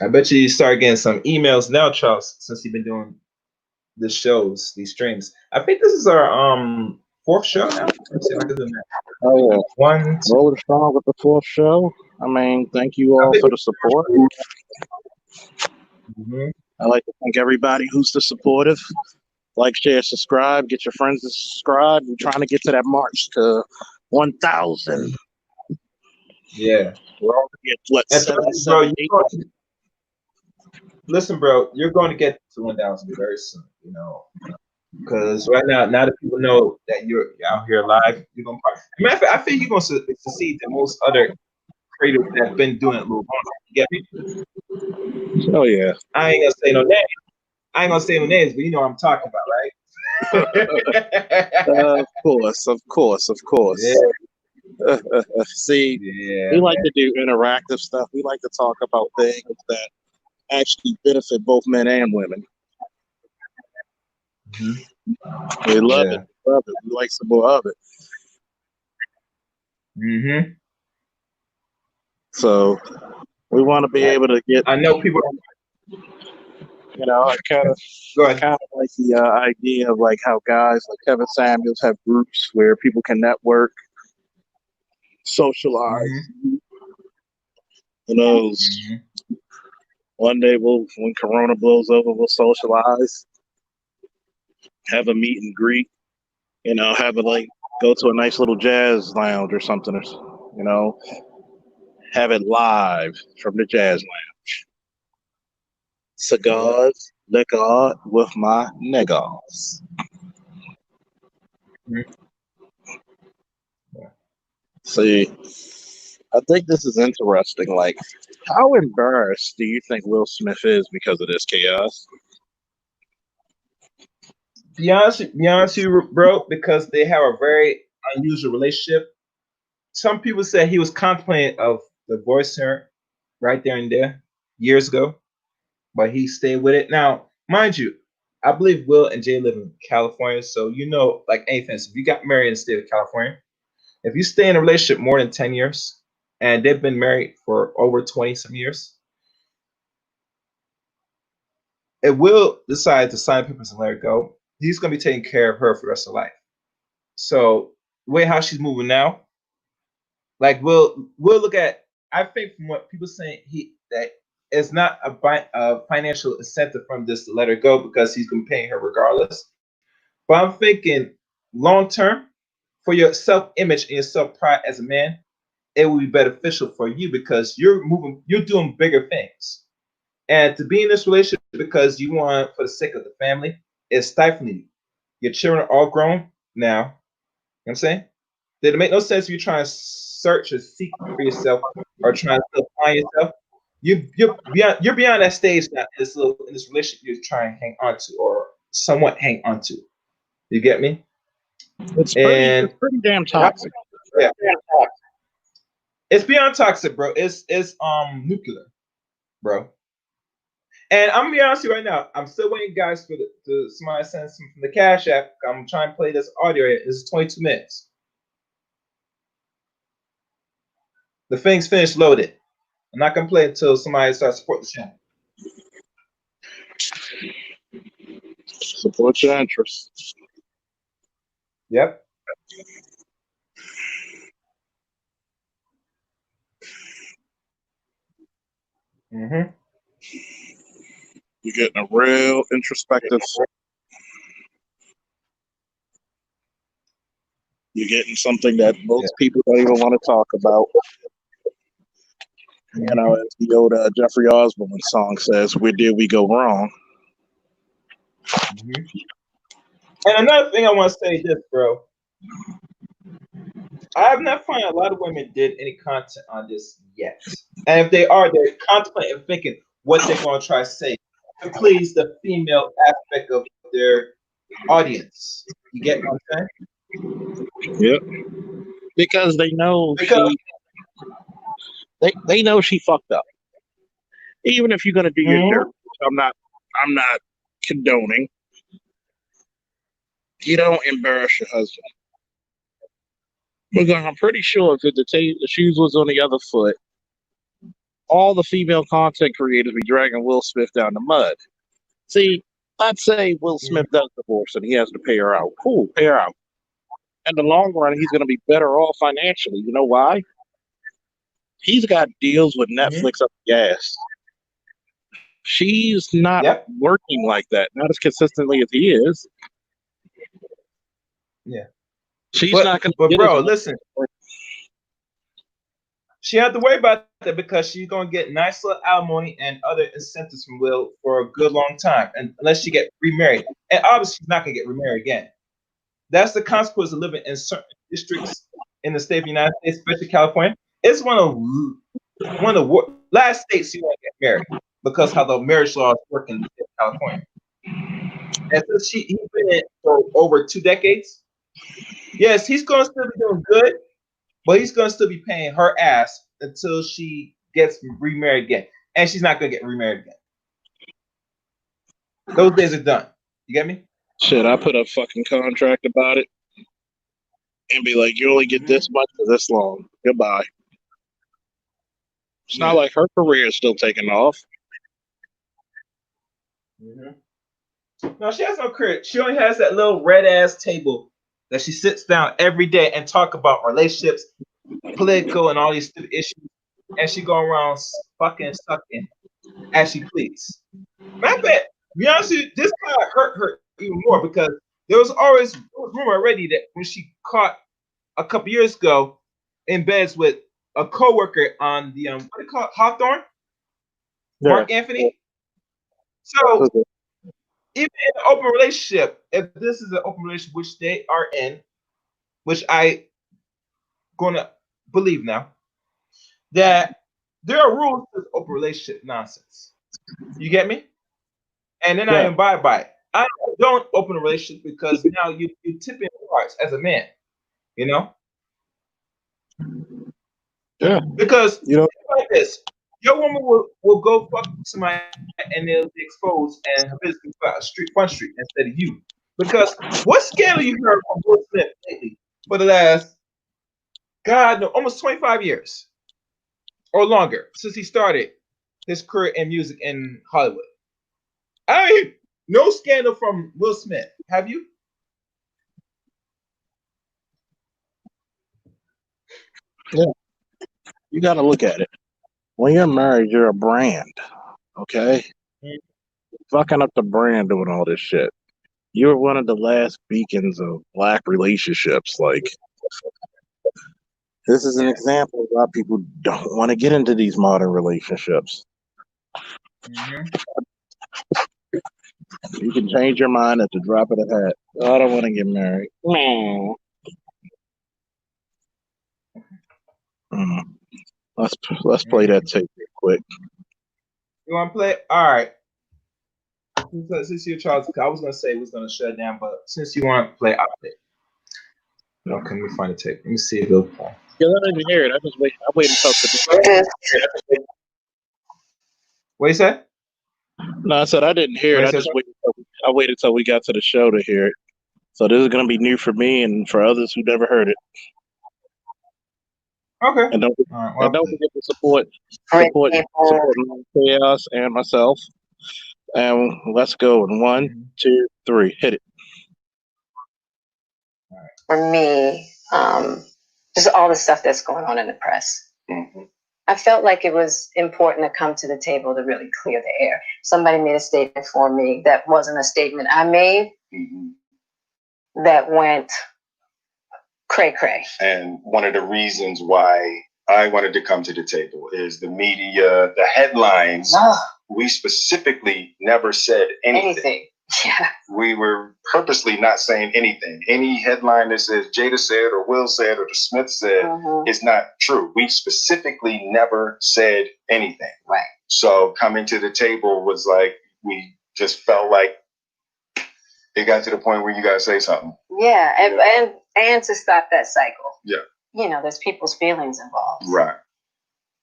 I bet you start getting some emails now, Charles, since you've been doing the shows, these streams. I think this is our 4th show now. Let's see if I can do that. Oh yeah. 1, 2. Rolling strong with the 4th show. I mean, thank you all for the support. Mm-hmm. I'd like to thank everybody who's supportive. Like, share, subscribe. Get your friends to subscribe. We're trying to get to that march to 1,000. Yeah. We're all gonna get what And trust me, bro, 77, 8. listen, bro, you're going to get to 1,000 very soon. Because right now that people know that you're out here live, you're gonna. Matter of fact, I feel you're gonna succeed than most other creators that have been doing it a little longer. You get me? Oh yeah. I ain't gonna say no names. I ain't gonna say no names, but you know what I'm talking about, right? Of course. Yeah, See, yeah, we like to do interactive stuff. We like to talk about things that actually benefit both men and women. man. We love Yeah. it. Love it. We like some more of it. Mm-hmm. So we want to be able to get, I know people. I kind of Go ahead. like the idea of like how guys like Kevin Samuels have groups where people can network, socialize. Mm-hmm. Who knows? Mm-hmm. One day when Corona blows over, we'll socialize, have a meet and greet. Have it like go to a nice little jazz lounge or something, or have it live from the jazz lounge. Cigars, liquor with my niggas. See, I think this is interesting. Like, how embarrassed do you think Will Smith is because of this chaos? Be honest with you, bro, because they have a very unusual relationship. Some people said he was contemplating of divorcing her right there and there years ago, but he stayed with it. Now, mind you, I believe Will and Jay live in California, so like anything, if you got married in the state of California, if you stay in a relationship more than 10 years and they've been married for over 20 some years, it will decide to sign papers and let her go. He's going to be taking care of her for the rest of life. So, the way how she's moving now, like we'll look at. I think from what people saying, that it's not a financial incentive from this to let her go because he's going to pay her regardless. But I'm thinking long term for your self image and your self pride as a man, it will be beneficial for you because you're doing bigger things. And to be in this relationship because you want for the sake of the family is stifling you. Your children are all grown now. You know what I'm saying? Did it make no sense if you're trying to search or seek for yourself or trying to find yourself? You're beyond that stage now in this relationship you're trying to hang on to or somewhat hang on to. You get me? It's And pretty damn toxic. yeah, it's beyond toxic, bro. It's nuclear, bro. And I'm gonna be honest with you right now. I'm still waiting, guys, for somebody send some from the Cash App. I'm trying to play this audio. This is 22 minutes. The thing's finished loaded. I'm not gonna play until somebody starts supporting the channel. Support your interests. Yep. Mm-hmm. You're getting a real introspective. You're getting something that most people don't even want to talk about. As the old Jeffrey Osborne song says, "Where did we go wrong?" Mm-hmm. And another thing I want to say is this, bro. I have not found a lot of women did any content on this yet. And if they are, they're contemplating and thinking what they're going to try to say to please the female aspect of their audience. You get what I'm saying? Yep. Because they know they know she fucked up. Even if you're gonna do your dirt, I'm not condoning. You don't embarrass your husband. Because I'm pretty sure if the shoes was on the other foot, all the female content creators be dragging Will Smith down the mud. See, let's say Will Smith does divorce and he has to pay her out. Cool, pay her out. In the long run, he's going to be better off financially. You know why? He's got deals with Netflix up the ass. She's not working like that, not as consistently as he is. Yeah. She's not going to. But bro, listen. she had to worry about that because she's gonna get nice little alimony and other incentives from Will for a good long time, and unless she get remarried, and obviously she's not gonna get remarried again. That's the consequence of living in certain districts in the state of the United States, especially California. It's one of the last states you want to get married because how the marriage laws work in the state of California. And since he's been in for over 2 decades, yes, he's gonna still be doing good, but he's gonna still be paying her ass until she gets remarried again, and she's not gonna get remarried again. Those days are done. You get me? Shit, I put a fucking contract about it and be like, you only get this much for this long. Goodbye. It's not like her career is still taking off. No, she has no career. She only has that little red ass table that she sits down every day and talk about relationships, political, and all these stupid issues, and she go around fucking sucking as she please. Matter of fact, to be honest with you, this kind of hurt her even more because there was rumor already that when she caught a couple years ago in beds with a coworker on the what do you call it, Hawthorne, Mark Anthony. So even in an open relationship, if this is an open relationship which they are in, which I gonna believe now, that there are rules to this open relationship nonsense. You get me? And then I abide by it. I don't open a relationship because now you tip in parts as a man, you know? Yeah. Because you know, like this, your woman will go fuck somebody and they'll be exposed and her business will go out front street instead of you. Because what scandal you heard from Will Smith lately for the last, God, no, almost 25 years or longer since he started his career in music in Hollywood? I mean, no scandal from Will Smith. Have you? Yeah. You got to look at it. When you're married, you're a brand. Okay? Fucking up the brand doing all this shit. You're one of the last beacons of black relationships. Like, this is an example of why people don't want to get into these modern relationships. You can change your mind at the drop of the hat. Oh, I don't want to get married. Let's play that tape real quick. You want to play? All right. Since you're Charles, I was gonna say we was gonna shut it down, but since you want to play, I'll play. Okay, let me find the tape. Let me see if it'll play. Yeah, I didn't hear it. I waited until today. What you said? No, I said I didn't hear it. I waited till we got to the show to hear it. So this is gonna be new for me and for others who never heard it. Okay. And don't forget to support Chaos and myself. And let's go in 1, 2, 3. Hit it. For me, just all the stuff that's going on in the press. I felt like it was important to come to the table to really clear the air. Somebody made a statement for me that wasn't a statement I made that went cray-cray. And one of the reasons why I wanted to come to the table is the media, the headlines. We specifically never said anything. Yeah. We were purposely not saying anything. Any headline that says Jada said or Will said or the Smith said is not true. We specifically never said anything. Right. So coming to the table was like, we just felt like it got to the point where you got to say something. Yeah. And to stop that cycle. Yeah. You know, there's people's feelings involved. Right.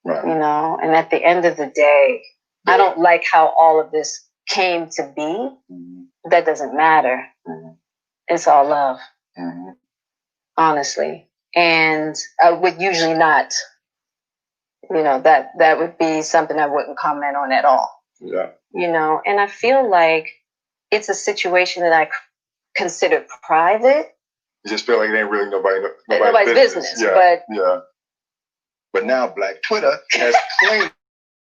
Right. You know, and at the end of the day, I don't like how all of this came to be. That doesn't matter. It's all love. Honestly. And I would usually not, you know, that would be something I wouldn't comment on at all. Yeah. You know, and I feel like it's a situation that I consider private. You just feel like it ain't really nobody's business. Yeah. But now Black Twitter has claimed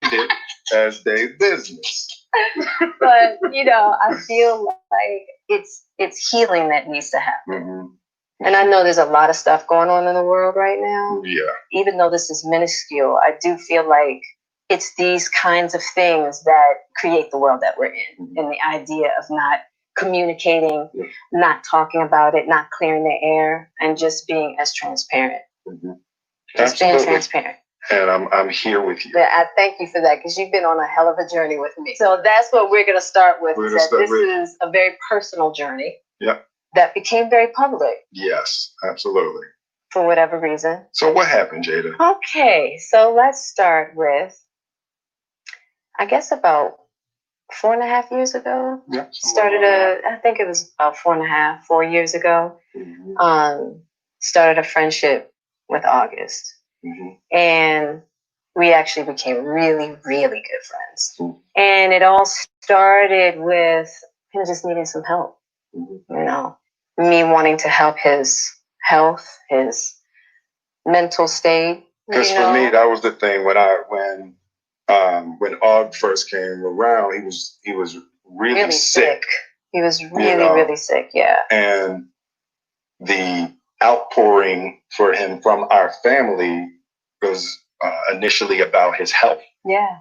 it as their business. But you know, I feel like it's healing that needs to happen. And I know there's a lot of stuff going on in the world right now. Yeah. Even though this is minuscule, I do feel like it's these kinds of things that create the world that we're in. And the idea of not communicating, not talking about it, not clearing the air, and just being as transparent. Just being transparent. And I'm here with you. Yeah, I thank you for that, because you've been on a hell of a journey with me. So that's what we're going to start with. This is a very personal journey. Yeah. That became very public. Yes, absolutely. For whatever reason. So what happened, Jada? Okay, so let's start with, I guess about 4.5 years ago. Yeah. I think it was about 4 years ago. Started a friendship with August. And we actually became really, really good friends. And it all started with him just needing some help. You know, me wanting to help his health, his mental state. Because for me, that was the thing when Aug first came around, he was really sick. He was really sick. Yeah. And the outpouring for him from our family was initially about his health. Yeah.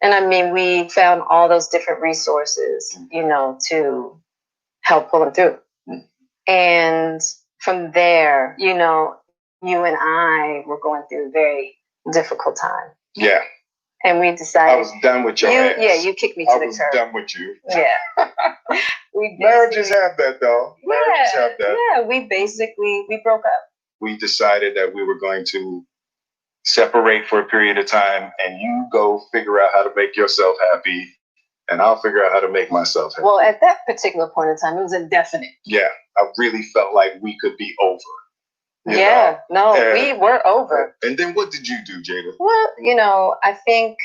And I mean, we found all those different resources, you know, to help pull him through. And from there, you know, you and I were going through a very difficult time. Yeah. And we decided. I was done with your ass. Yeah, you kicked me to the curb. I was done with you. Yeah. Marriages have that, though. Marriages have that. Yeah, we broke up. We decided that we were going to separate for a period of time, and you go figure out how to make yourself happy, and I'll figure out how to make myself happy. Well, at that particular point in time, it was indefinite. Yeah, I really felt like we could be over. We were over. And then what did you do, Jada? Well, you know, I think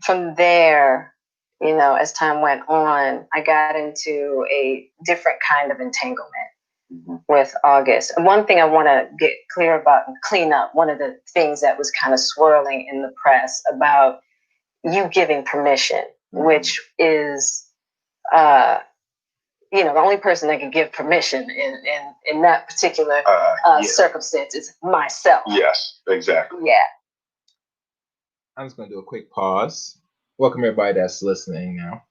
from there, you know, as time went on, I got into a different kind of entanglement with August. And one thing I want to get clear about and clean up, one of the things that was kind of swirling in the press about you giving permission, which is, you know, the only person that can give permission in that particular circumstance is myself. Yes, exactly. Yeah. I'm just going to do a quick pause. Welcome everybody that's listening now.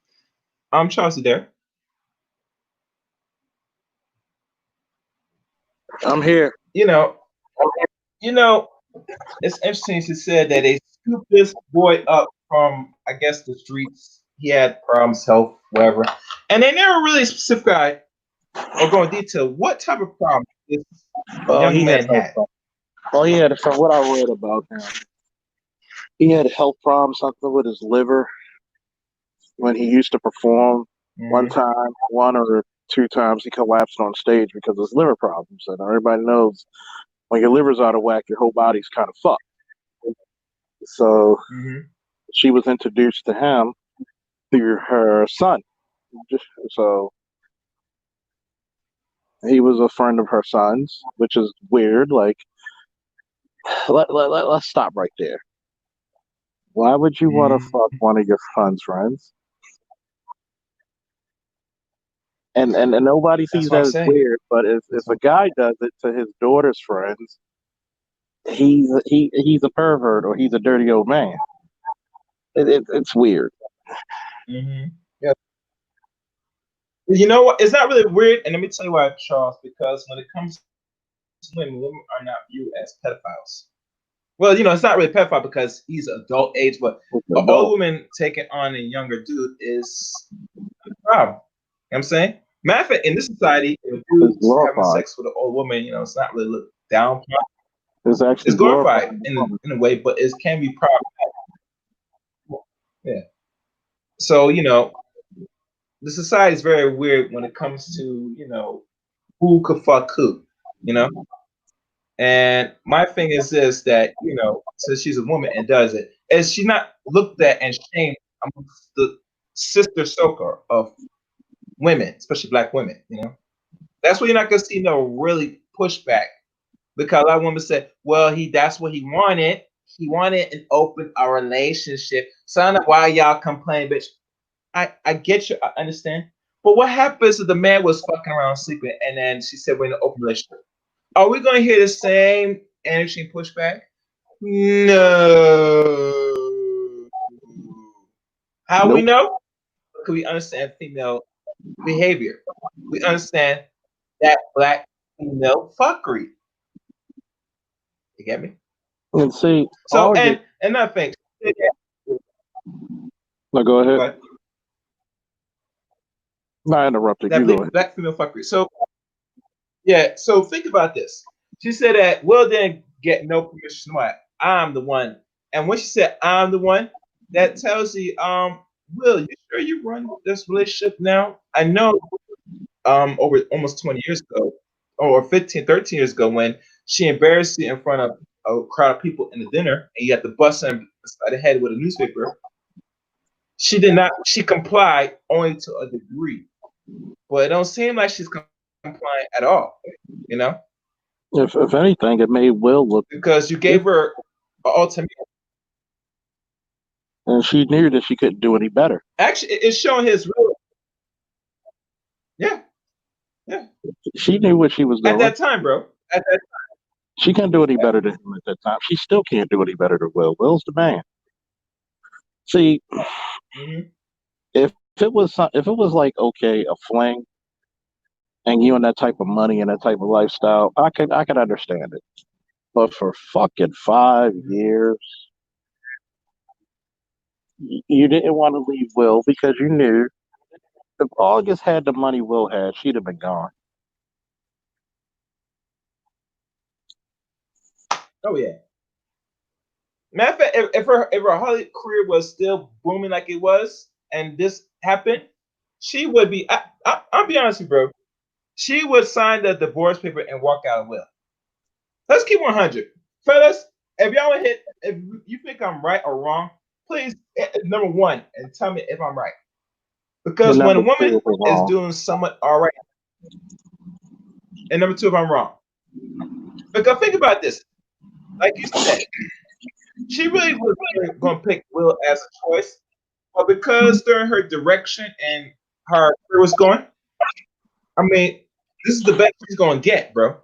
I'm Charles there. I'm here. You know, it's interesting she said that they scooped this boy up from, I guess, the streets. He had problems, health, whatever. And they never really specified or go in detail what type of problem this young man had. Well, he had, from what I read about him, he had health problems, something with his liver when he used to perform. One or two times he collapsed on stage because of his liver problems. And everybody knows when your liver's out of whack, your whole body's kind of fucked. So she was introduced to him through her son. So he was a friend of her son's, which is weird. Like, let's stop right there. Why would you want to fuck one of your son's friends? And nobody sees that as weird, but if a guy does it to his daughter's friends, he's a pervert or he's a dirty old man. It's weird. Yeah. You know what? It's not really weird, and let me tell you why, Charles. Because when it comes to women are not viewed as pedophiles. Well, you know, it's not really pedophile because he's adult age, but an old woman taking on a younger dude is a problem. You know what I'm saying? Matter of fact, in this society, if a dude's having sex with an old woman, you know, it's not really looked down upon. It's glorified in a way, but it can be problematic. Yeah. So, you know, the society is very weird when it comes to, you know, who could fuck who, you know? And my thing is this, that, you know, since she's a woman and does it, is she not looked at and shamed amongst the sister circle of women, especially black women, you know? That's where you're not going to see no really pushback. Because a lot of women said, well, that's what he wanted. He wanted an open relationship. So I don't know why y'all complain, bitch. I get you, I understand. But what happens if the man was fucking around sleeping and then she said we're in an open relationship? Are we going to hear the same energy and pushback? No. How we Nope. know? Because we understand female behavior. We understand that black female fuckery. You get me? And see, So August. and another thing. No, go ahead. But Not interrupting. that You go ahead. black female fuckery. So yeah, so think about this. She said that Will didn't get no permission. What? I'm the one. And when she said I'm the one, that tells you, Will, you sure you run this relationship now? I know over almost 20 years ago, or 15, 13 years ago, when she embarrassed you in front of a crowd of people in the dinner and you had to bust her beside the head with a newspaper. She did not, she complied only to a degree. But it don't seem like she's complying at all, you know? If anything, it made Will look, Because you gave her an ultimatum. and she knew that she couldn't do any better. Actually, it's showing his real. Yeah, yeah. She knew what she was doing. At that time, bro. At that time. She couldn't do any better than him at that time. She still can't do any better than Will. Will's the man. See, if it was like, okay, a fling, and you and that type of money and that type of lifestyle, I could understand it. But for fucking 5 years, you didn't want to leave Will because you knew if August had the money Will had, she'd have been gone. Oh yeah. Matter of fact, if her Hollywood career was still booming like it was, and this happened, she would be. I'll be honest with you, bro. She would sign the divorce paper and walk out of Will. Let's keep 100, fellas. If y'all hit, if you think I'm right or wrong, please number one and tell me if I'm right. Because when a woman is doing somewhat all right, and number two, if I'm wrong. Because think about this. Like you said, she really was going to pick Will as a choice, but because during her direction and her career was going, I mean, this is the best she's going to get, bro.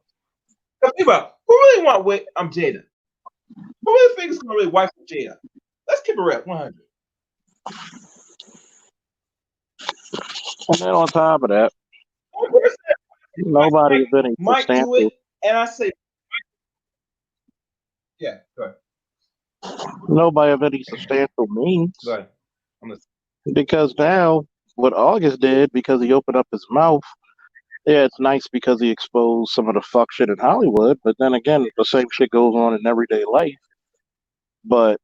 Think about who really want Jada. Who really thinks is going to really wife Jada? Let's keep it real, 100. And then on top of that, nobody is any might do substantial. it, and I say, yeah, go ahead. Nobody of any substantial means. Go ahead. Because now, what August did, because he opened up his mouth, yeah, it's nice because he exposed some of the fuck shit in Hollywood, but then again, the same shit goes on in everyday life. But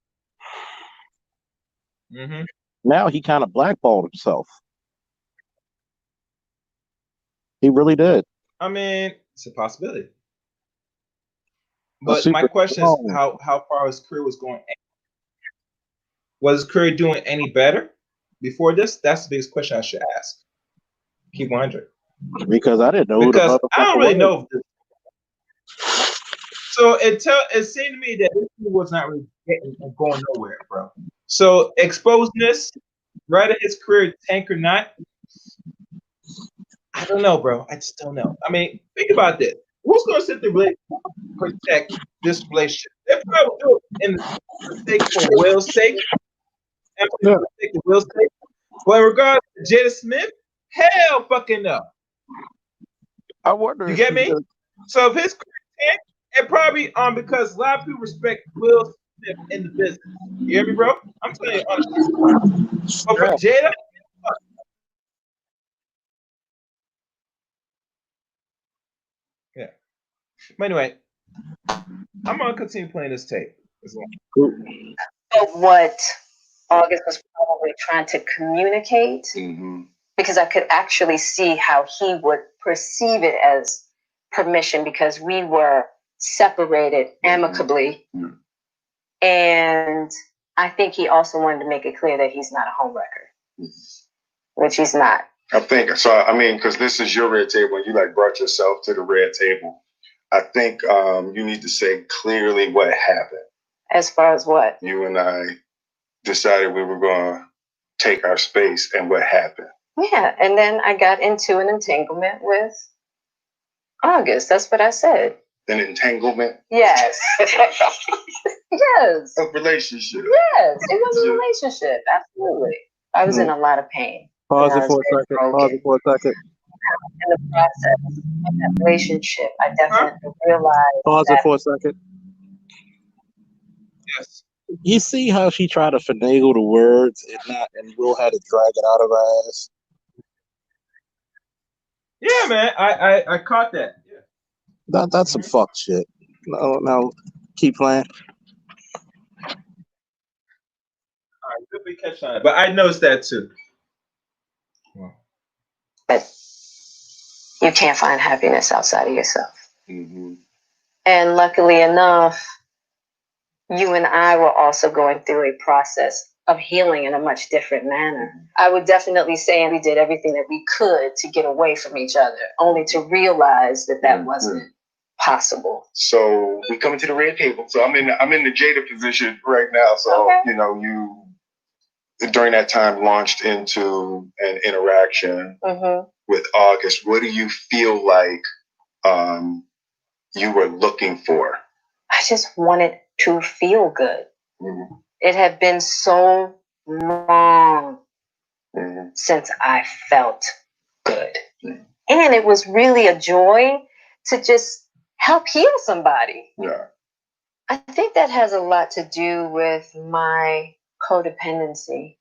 now he kind of blackballed himself. He really did. I mean, it's a possibility. But my question is how far his career was going. Was his career doing any better before this? That's the biggest question I should ask. Keep 100. Because I didn't know. Because I don't really know. So it seemed to me that this was not really going nowhere, bro. So exposedness, right at his career tank or not, I don't know, bro. I just don't know. I mean, think about this. Who's going to sit there and protect this relationship? They're probably do it in the sake for Will's sake. And for the sake of Will's sake. But in regards to Jada Smith, hell fucking no. I wonder. You get me? So if his career tank, it probably because a lot of people respect Will Smith in the business. You hear me, bro? I'm telling you honestly. But for Jada, yeah. But anyway, I'm gonna continue playing this tape as well. Of what August was probably trying to communicate, because I could actually see how he would perceive it as permission because we were separated amicably. And I think he also wanted to make it clear that he's not a homewrecker, which he's not. I think so. I mean, because this is your red table, and you like brought yourself to the red table. I think you need to say clearly what happened. As far as what? You and I decided we were going to take our space, and what happened. Yeah, and then I got into an entanglement with August. That's what I said. an entanglement, Yes. Yes. a relationship. Yes. It was a relationship. Absolutely. I was in a lot of pain. Pause And I it was for a very second. broken. Pause it for a second. In the process of that relationship, I definitely realized Pause it that for a second. Yes. You see how she tried to finagle the words and Will had to drag it out of her ass? Yeah, man. I caught that. Yeah. That's some fuck shit. No, keep playing. All right, good we catch on it. But I noticed that too. but you can't find happiness outside of yourself. Mm-hmm. And luckily enough, you and I were also going through a process of healing in a much different manner. I would definitely say we did everything that we could to get away from each other, only to realize that that wasn't possible. So we come into the red table. So I'm in the Jada position right now. So Okay. you know, you during that time launched into an interaction with August. What do you feel like you were looking for? I just wanted to feel good. It had been so long since I felt good. And it was really a joy to just help heal somebody. Yeah. I think that has a lot to do with my codependency,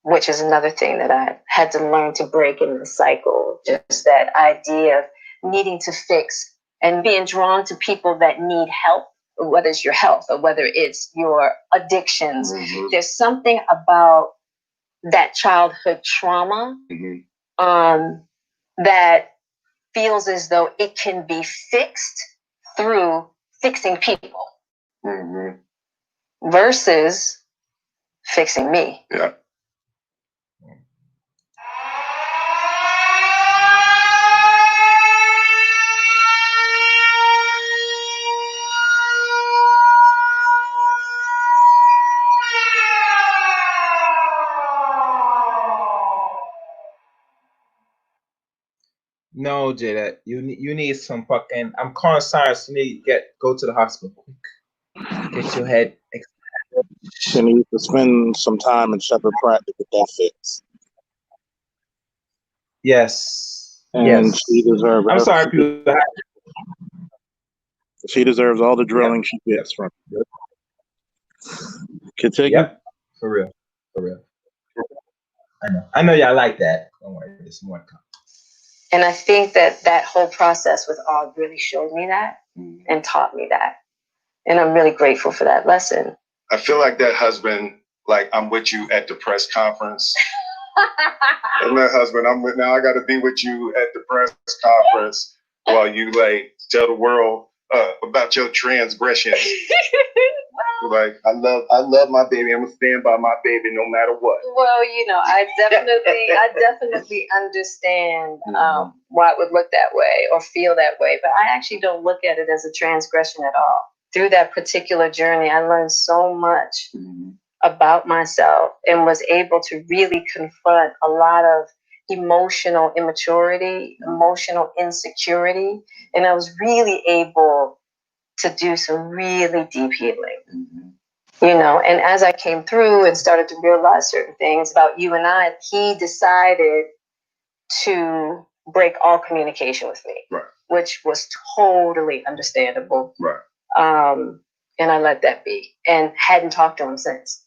which is another thing that I had to learn to break in the cycle. Just that idea of needing to fix and being drawn to people that need help, whether it's your health or whether it's your addictions. There's something about that childhood trauma that feels as though it can be fixed through fixing people versus fixing me. Yeah. No, Jada, you need some fucking. I'm calling science. You need to go to the hospital quick. Get your head. She needs to spend some time in Shepherd Pratt to get that fixed. Yes. And yes. she deserves. I'm sorry, people. She deserves all the drilling she gets from it. Continue. Yep. For real. For real. I know y'all like that. Don't worry, there's more to come. And I think that whole process with Og really showed me that and taught me that. And I'm really grateful for that lesson. I feel like that husband, like I'm with you at the press conference. And that husband, now I got to be with you at the press conference while you like tell the world about your transgressions. Like I love my baby. I'm gonna stand by my baby no matter what. Well, you know, I definitely understand why it would look that way or feel that way, but I actually don't look at it as a transgression at all. Through that particular journey, I learned so much about myself and was able to really confront a lot of emotional immaturity, emotional insecurity, and I was really able to do some really deep healing. You know, and as I came through and started to realize certain things about you and I, he decided to break all communication with me, which was totally understandable. And I let that be and hadn't talked to him since.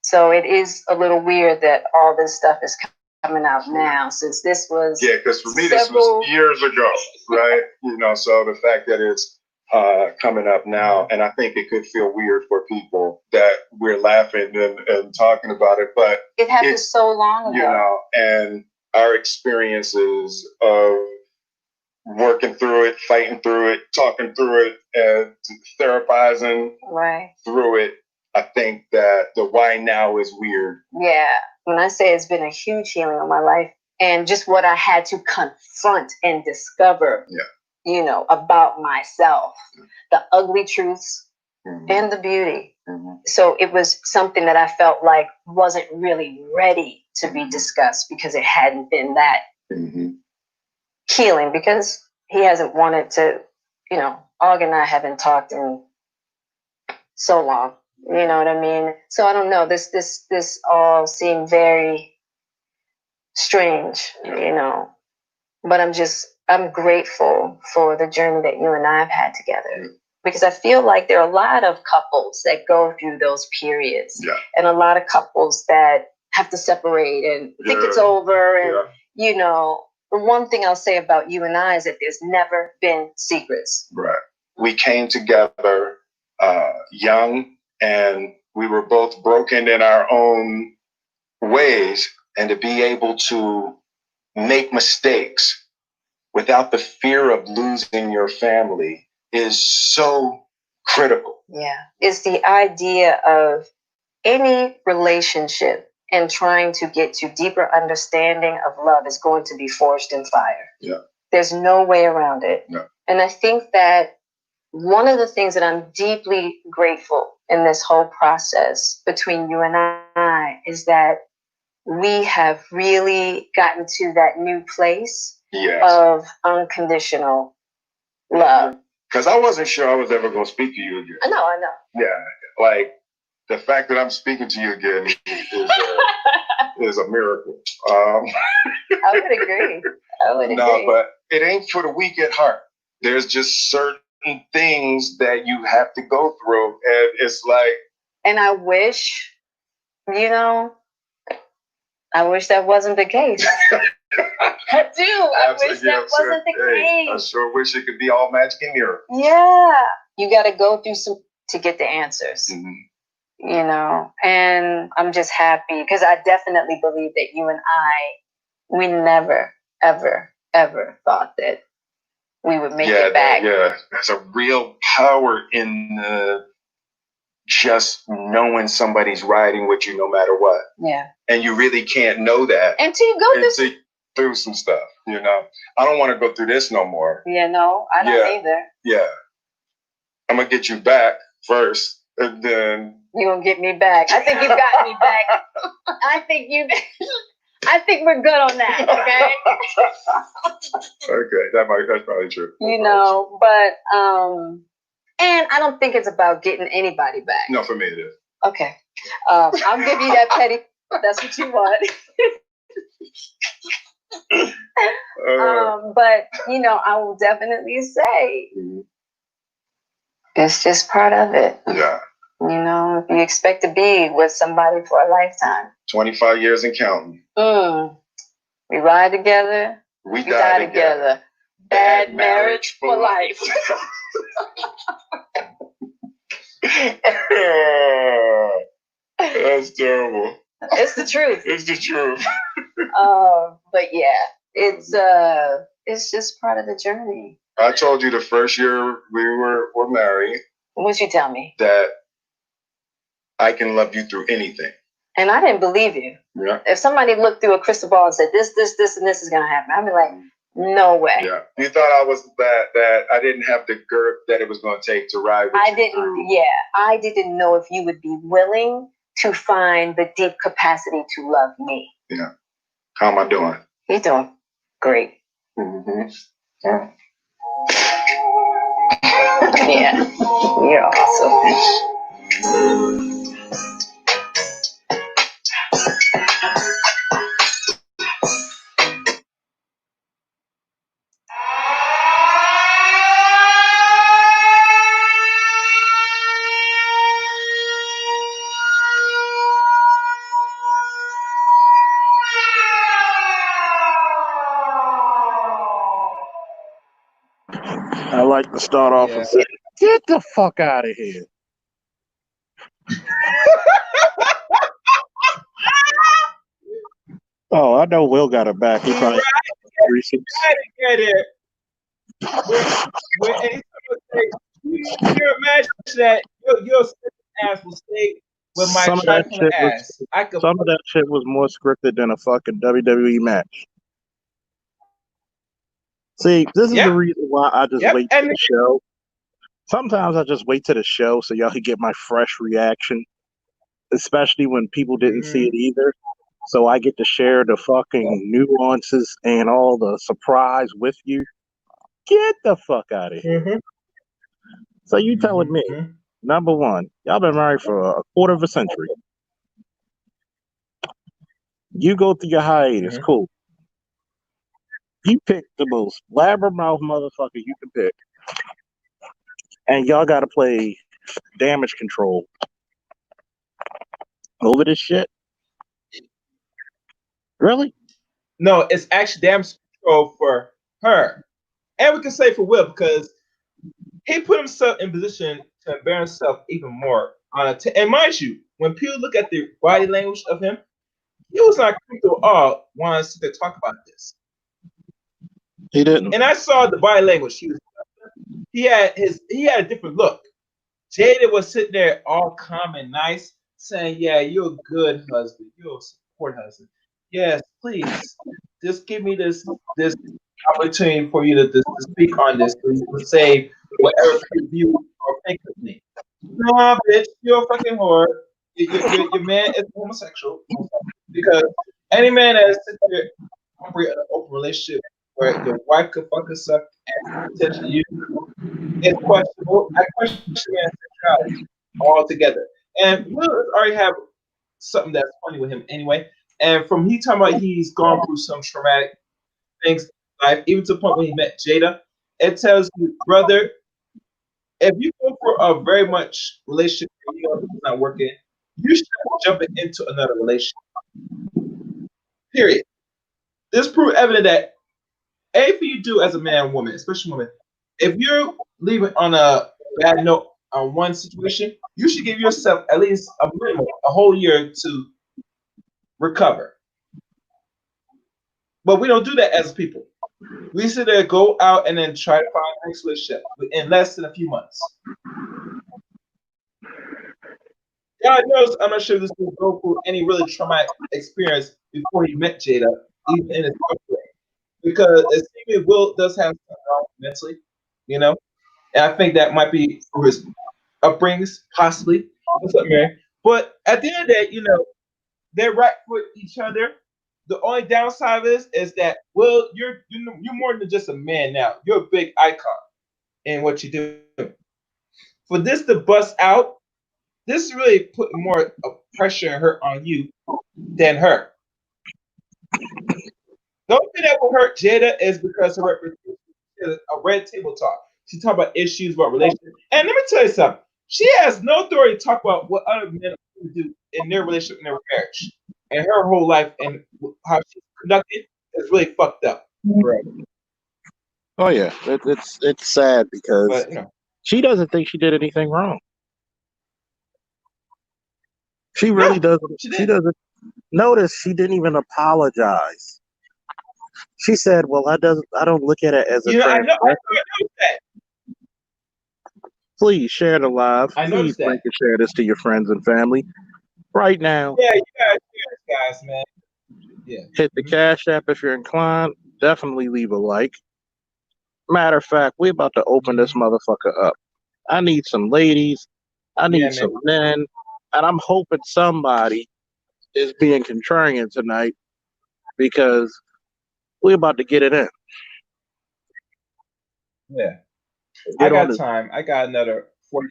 So it is a little weird that all this stuff is coming out now, since this was because for me this was years ago, right? You know, so the fact that it's coming up now, and I think it could feel weird for people that we're laughing and talking about it, but it happened so long ago. You know, and our experiences of working through it, fighting through it, talking through it, and therapizing through it. I think that the why now is weird. Yeah. When I say it's been a huge healing in my life and just what I had to confront and discover, you know, about myself, the ugly truths and the beauty. So it was something that I felt like wasn't really ready to be discussed because it hadn't been that healing, because he hasn't wanted to, you know, Og and I haven't talked in so long. You know what I mean? So I don't know. This all seemed very strange, you know. But I'm grateful for the journey that you and I have had together. Because I feel like there are a lot of couples that go through those periods. Yeah. And a lot of couples that have to separate and think it's over. And, you know, the one thing I'll say about you and I is that there's never been secrets. Right. We came together young, and we were both broken in our own ways. And to be able to make mistakes without the fear of losing your family is so critical. Yeah. It's the idea of any relationship and trying to get to deeper understanding of love is going to be forged in fire. Yeah. There's no way around it. No. And I think that one of the things that I'm deeply grateful in this whole process between you and I is that we have really gotten to that new place of unconditional love. Because I wasn't sure I was ever going to speak to you again. I know. Yeah. Like, the fact that I'm speaking to you again is a miracle. I would agree. No, but it ain't for the weak at heart. There's just certain things that you have to go through. And it's like... And I wish, you know, that wasn't the case. I do. I wish that wasn't the case. I sure wish it could be all magic and mirror. Yeah. You got to go through some to get the answers. Mm-hmm. You know, and I'm just happy because I definitely believe that you and we never, ever, ever thought that we would make it back. Yeah, there's a real power in just knowing somebody's riding with you no matter what. Yeah. And you really can't know that until you go through some stuff, you know. I don't want to go through this no more. Yeah, no, I don't either. Yeah. I'm going to get you back first, and then... You're going to get me back. I think you got me back. I think we're good on that, okay? Okay, that's probably true. You know, but, and I don't think it's about getting anybody back. No, for me it is. Okay. I'll give you that petty, that's what you want. But, you know, I will definitely say it's just part of it. Yeah. You know, if you expect to be with somebody for a lifetime. 25 years and counting. We ride together. We die together. Bad marriage for life. That's terrible. It's the truth. It's the truth. But yeah, it's just part of the journey. I told you the first year we were married. What'd you tell me? That I can love you through anything. And I didn't believe you. Yeah. If somebody looked through a crystal ball and said this, and this is gonna happen, I'd be like, no way. Yeah. You thought I was that I didn't have the girth that it was gonna take to ride with you. I didn't know if you would be willing to find the deep capacity to love me. Yeah. How am I doing? You're doing great. Mm-hmm. Yeah. Yeah. You're awesome. I like to start off and say, get the fuck out of here. Oh, I know Will got it back. He probably get it. You imagine that your ass will stay with my trifling ass. Some of that shit was more scripted than a fucking WWE match. See, this is the reason why I just wait to the show. Sometimes I just wait to the show so y'all can get my fresh reaction, especially when people didn't see it either. So I get to share the fucking nuances and all the surprise with you. Get the fuck out of here. So you telling me, Mhm. number one, y'all been married for a quarter of a century. You go through your hiatus, Mhm. cool. You pick the most blabbermouth motherfucker you can pick, and y'all got to play damage control over this shit. Really? No, it's actually damage control for her, and we can say for Will because he put himself in position to embarrass himself even more. And mind you, when people look at the body language of him, he was not comfortable at all wanting us to talk about this. He didn't. And I saw the body language. He had a different look. Jada was sitting there all calm and nice, saying, "Yeah, you're a good husband. You're a support husband. Yes, please, just give me this opportunity for you to speak on this, to say whatever you view or think of me." No, bitch, you're a fucking whore. Your man is homosexual because any man that sits there operate an open relationship where your wife could fucking suck and potentially you is questionable. I question man's sexuality altogether. And Will already have something that's funny with him anyway. And from he talking about he's gone through some traumatic things in life, even to the point when he met Jada, it tells you, brother, if you go for a very much relationship and you know it's not working, you should jump into another relationship. Period. This proves evident that anything you do as a man or woman, especially woman, if you're leaving on a bad note on one situation, you should give yourself at least a minimum, a whole year to recover. But we don't do that as people. We sit there, go out, and then try to find a next relationship in less than a few months. God knows, I'm not sure this will go through any really traumatic experience before he met Jada, even in his upbringing. Because it seems Will does have something wrong mentally, you know? And I think that might be through his upbringings, possibly. What's up, Mary? But at the end of the day, they're right for each other. The only downside of this is that, Will, you're more than just a man now. You're a big icon in what you do. For this to bust out, this really put more pressure and hurt on you than her. The only thing that will hurt Jada is because her a red table talk. She talk about issues about relationships. And let me tell you something. She has no authority to talk about what other men do in their relationship, in their marriage, and her whole life and how she's conducted is really fucked up. Right. Oh yeah, it's sad because But she doesn't think she did anything wrong. She really no, doesn't. she She didn't. doesn't. Notice she didn't even apologize. She said, "Well, I don't look at it as a I transgression." noticed that. Please share the live. I Please noticed that. link and share this to your friends and family right now. Yeah, you guys, man. Yeah. Hit the Cash App if you're inclined. Definitely leave a like. Matter of fact, we're about to open this motherfucker up. I need some ladies. I need Yeah, man. some men. And I'm hoping somebody is being contrarian tonight because we're about to get it in. Yeah. Get I on got this. time. I got another 40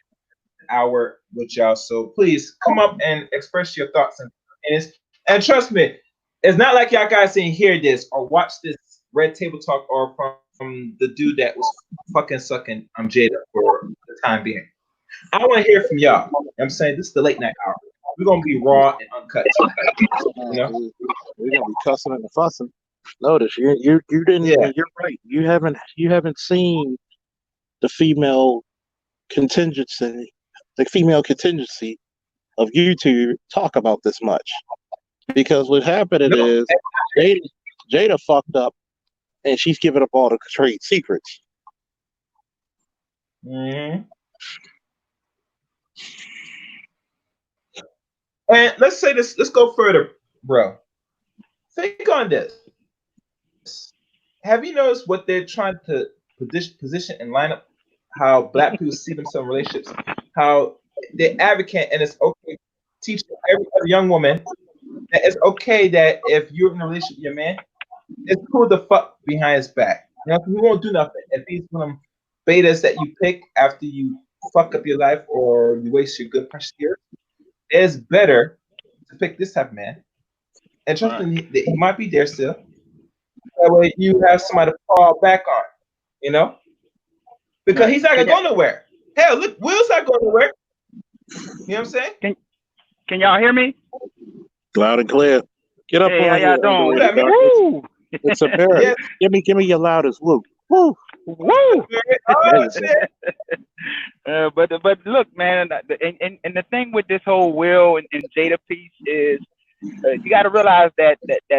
hour with y'all. So please come up and express your thoughts and opinions. And trust me, it's not like y'all guys didn't hear this or watch this Red Table Talk or from the dude that was fucking sucking Jada for the time being. I want to hear from y'all. I'm saying this is the late night hour. We're gonna be raw and uncut tonight. We're gonna be cussing and fussing. Notice you didn't Yeah. even. You're right. You haven't seen the female contingency of YouTube talk about this much, because what happened No. is Jada fucked up and she's giving up all the trade secrets. Mm-hmm. And let's say this. Let's go further, bro. Think on this. Have you noticed what they're trying to position and line up? How black people see themselves in relationships. How they advocate, and it's okay to teach every other young woman that it's okay that if you're in a relationship with your man, it's cool to fuck behind his back. We won't do nothing. If he's one of them betas that you pick after you fuck up your life or you waste your good precious years, it's better to pick this type of man. And trust me, he might be there still. That way you have somebody to fall back on, you know? Because Right. he's not gonna go nowhere. Hell, look, Will's not going nowhere. You know what I'm saying? Can y'all hear me? Loud and clear. Get up Hey, how on y'all here, doing? What I mean? Woo! It's a parrot. Yes, Give me your loudest woo. Woo. Woo! oh shit. But look, man, and the thing with this whole Will and Jada piece is you got to realize that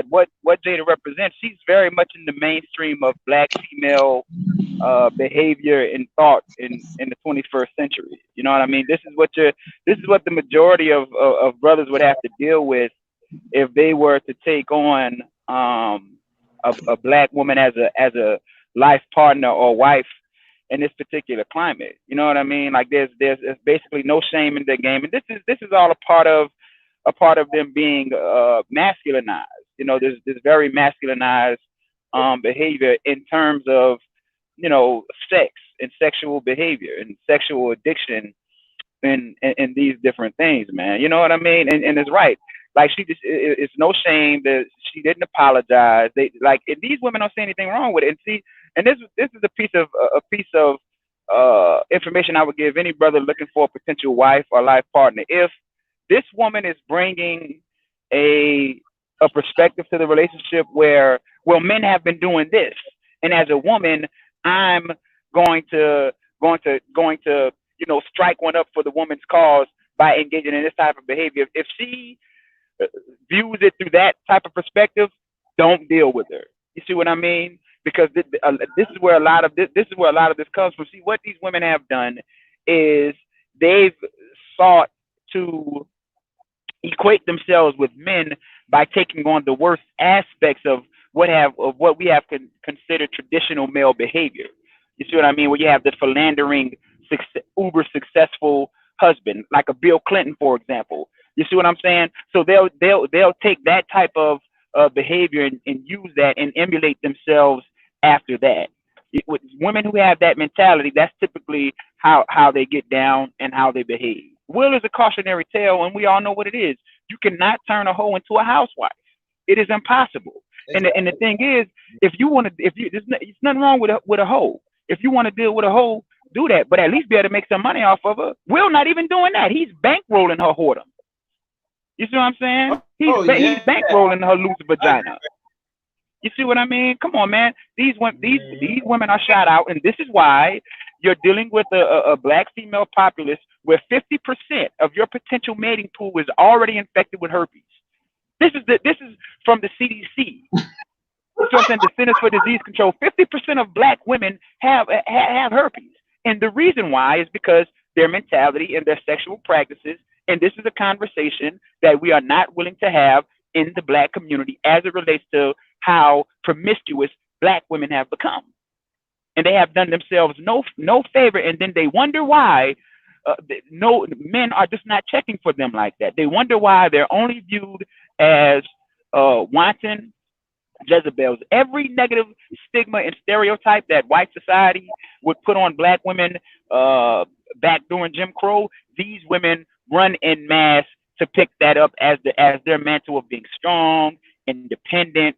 what Jada represents, she's very much in the mainstream of black female behavior and thought in the 21st century. You know what I mean? This is what the majority of brothers would have to deal with if they were to take on a black woman as a life partner or wife in this particular climate. You know what I mean? Like there's basically no shame in the game, and this is all a part of them being masculinized. You know, there's this very masculinized behavior in terms of, you know, sex and sexual behavior and sexual addiction and these different things, man. You know what I mean? And it's right. Like it's no shame that she didn't apologize. They like, and these women don't see anything wrong with it. And see, and this is a piece of information I would give any brother looking for a potential wife or life partner. If this woman is bringing a perspective to the relationship where, well, men have been doing this, and as a woman, I'm going to you know, strike one up for the woman's cause by engaging in this type of behavior. If she views it through that type of perspective, don't deal with her. You see what I mean? Because this is where a lot of this comes from. See, what these women have done is they've sought to equate themselves with men by taking on the worst aspects of what we have considered traditional male behavior. You see what I mean? Where you have the philandering, uber successful husband, like a Bill Clinton, for example. You see what I'm saying? So they'll take that type of behavior and use that and emulate themselves after that. With women who have that mentality, that's typically how they get down and how they behave. Will is a cautionary tale, and we all know what it is. You cannot turn a hoe into a housewife. It is impossible. And the thing is, there's nothing wrong with a hoe. If you want to deal with a hoe, do that, but at least be able to make some money off of her. Will not even doing that. He's bankrolling her whoredom. You see what I'm saying? He's bankrolling her loose vagina. You see what I mean? Come on, man. These women are shot out, and this is why you're dealing with a black female populace where 50% of your potential mating pool is already infected with herpes. This is from the CDC. So I'm saying the Centers for Disease Control. 50% of black women have herpes, and the reason why is because their mentality and their sexual practices. And this is a conversation that we are not willing to have in the black community as it relates to how promiscuous black women have become. And they have done themselves no favor, and then they wonder why no men are just not checking for them like that. They wonder why they're only viewed as wanton Jezebels. Every negative stigma and stereotype that white society would put on black women back during Jim Crow, these women run en masse to pick that up as their mantle of being strong, independent,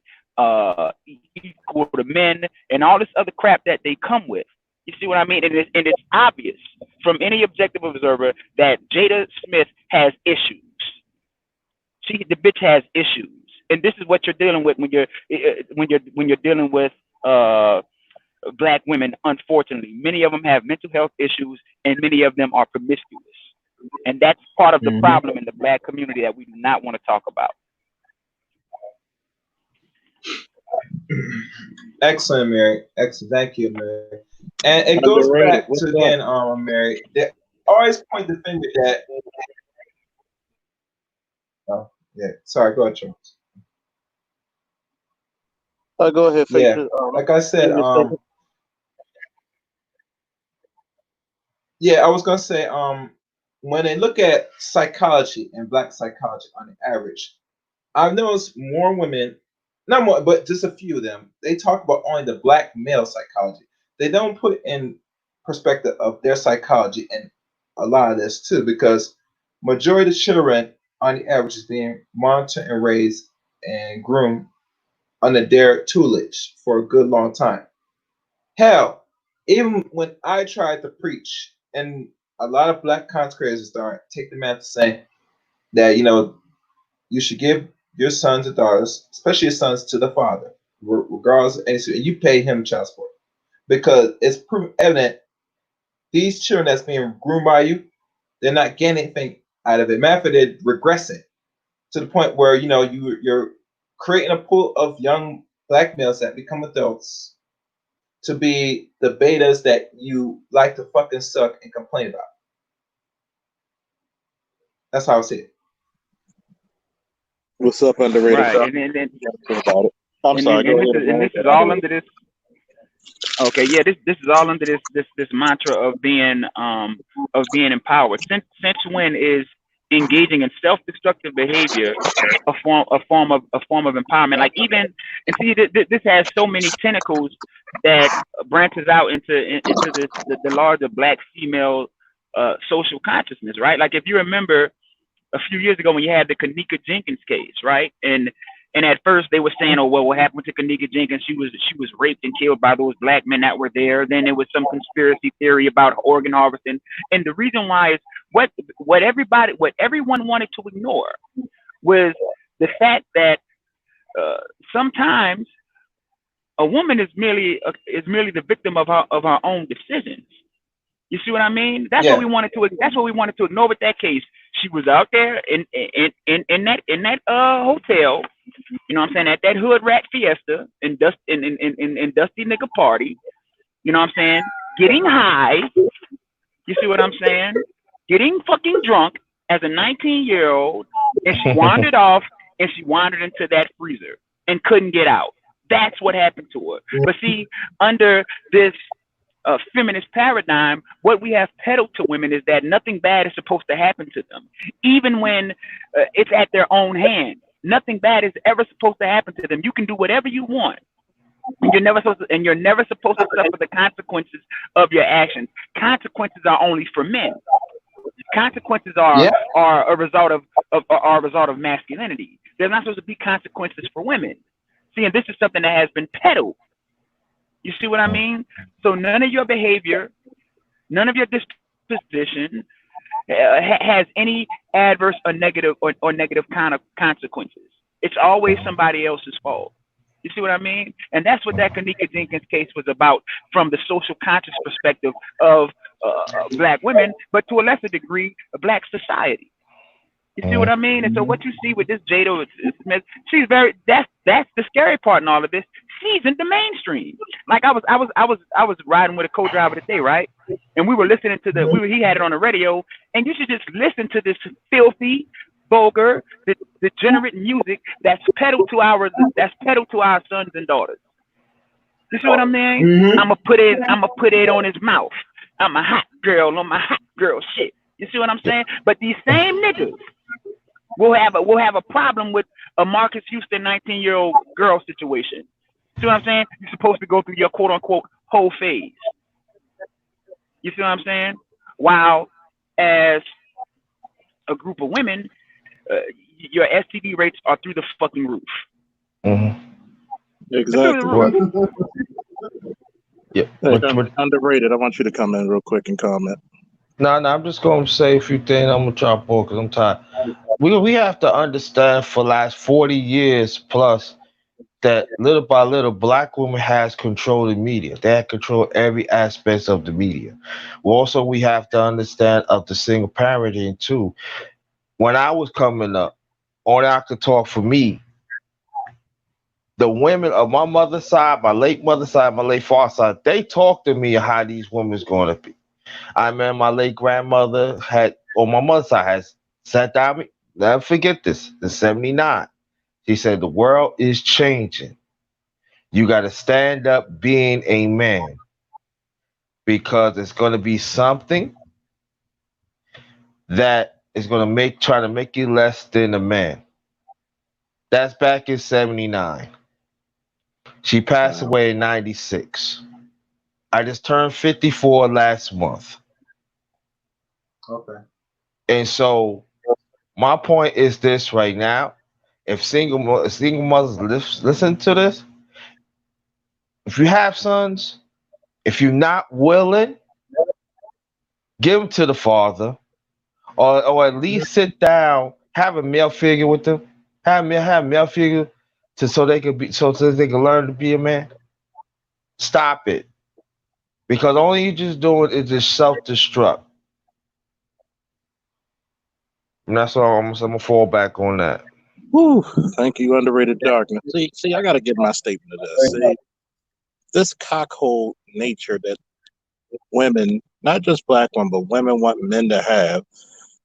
equal to men, and all this other crap that they come with. You see what I mean? And it's obvious from any objective observer that Jada Smith has issues. The bitch has issues, and this is what you're dealing with when you're dealing with black women. Unfortunately, many of them have mental health issues, and many of them are promiscuous, and that's part of the problem in the black community that we do not want to talk about. Excellent, Mary. Excellent. Thank you, Mary. And it goes back to again, Mary. They always point the finger that. Oh, yeah. Sorry. Go ahead, Charles. Go ahead. Yeah. Like I said, yeah, I was gonna say, when they look at psychology and black psychology on the average, I've noticed more women, not more, but just a few of them, they talk about only the black male psychology. They don't put in perspective of their psychology and a lot of this too, because majority of children on the average is being monitored and raised and groomed under their tutelage for a good long time. Hell, even when I tried to preach, and a lot of black consecrators start take the man to say that you should give your sons and daughters, especially your sons, to the father, regardless of any. And you pay him child support because it's evident these children that's being groomed by you, they're not getting anything out of it. Matter of fact, they're regressing to the point where you're creating a pool of young black males that become adults to be the betas that you like to fucking suck and complain about. That's how I see it. What's up, underrated? Right, About it. I'm sorry. Go ahead. And this is all under this. Okay, yeah, this is all under this mantra of being empowered. Since when is engaging in self-destructive behavior a form of empowerment? Like even, and see, this has so many tentacles that branches out into the larger black female social consciousness, right? Like if you remember a few years ago when you had the Kanika Jenkins case, right? And at first they were saying, oh, well, what happened to Kanika Jenkins? She was raped and killed by those black men that were there. Then there was some conspiracy theory about organ harvesting. And the reason why is what everyone wanted to ignore was the fact that sometimes a woman is merely the victim of her own decisions. You see what I mean? That's what we wanted to ignore with that case. She was out there in that hotel, you know what I'm saying, at that hood rat fiesta in dusty nigga party, you know what I'm saying, getting high. You see what I'm saying? Getting fucking drunk as a 19-year-old, and she wandered off and she wandered into that freezer and couldn't get out. That's what happened to her. But see, under this feminist paradigm, what we have peddled to women is that nothing bad is supposed to happen to them, even when it's at their own hand. Nothing bad is ever supposed to happen to them. You can do whatever you want, and you're never supposed to suffer the consequences of your actions. Consequences are only for men. Consequences are a result of masculinity. There's not supposed to be consequences for women. See, and this is something that has been peddled. You see what I mean? So none of your behavior, none of your disposition has any adverse or negative kind of consequences. It's always somebody else's fault. You see what I mean? And that's what that Kanika Jenkins case was about from the social conscious perspective of black women, but to a lesser degree, a black society. You see what I mean? And so what you see with this Jada Smith, she's that's the scary part in all of this. She's in the mainstream. Like I was riding with a co-driver today, right? And we were listening to he had it on the radio, and you should just listen to this filthy, vulgar, degenerate music that's peddled to our sons and daughters. You see what I mean? Mm-hmm. I'ma put it on his mouth. I'm a hot girl on my hot girl shit. You see what I'm saying? But these same niggas will have a problem with a Marcus Houston 19-year-old girl situation. See what I'm saying? You're supposed to go through your quote unquote whole phase. You see what I'm saying? While as a group of women, your STD rates are through the fucking roof. Mm-hmm. Exactly. Yeah. Hey, underrated. I want you to come in real quick and comment. No, I'm just going to say a few things. I'm going to try to pull because I'm tired. We have to understand for the last 40 years plus that little by little, black women has controlled the media. They have controlled every aspect of the media. Also, we have to understand of the single parenting too. When I was coming up, only I could talk for me. The women of my mother's side, my late mother's side, my late father's side, they talked to me how these women's going to be. I remember my late grandmother on my mother's side, has sat down me. Never forget this. In '79, she said the world is changing. You got to stand up being a man because it's going to be something that is going to try to make you less than a man. That's back in '79. She passed away in '96. I just turned 54 last month. Okay. And so my point is this right now. If single mothers listen to this, if you have sons, if you're not willing, give them to the father, or at least sit down, have a male figure with them, have a male figure so they can learn to be a man. Stop it, because all you just doing is just self-destruct, and that's all I'm gonna fall back on that. Whew, thank you, underrated darkness. See, I gotta give my statement to this. See, this cockhole nature that women, not just black women, but women want men to have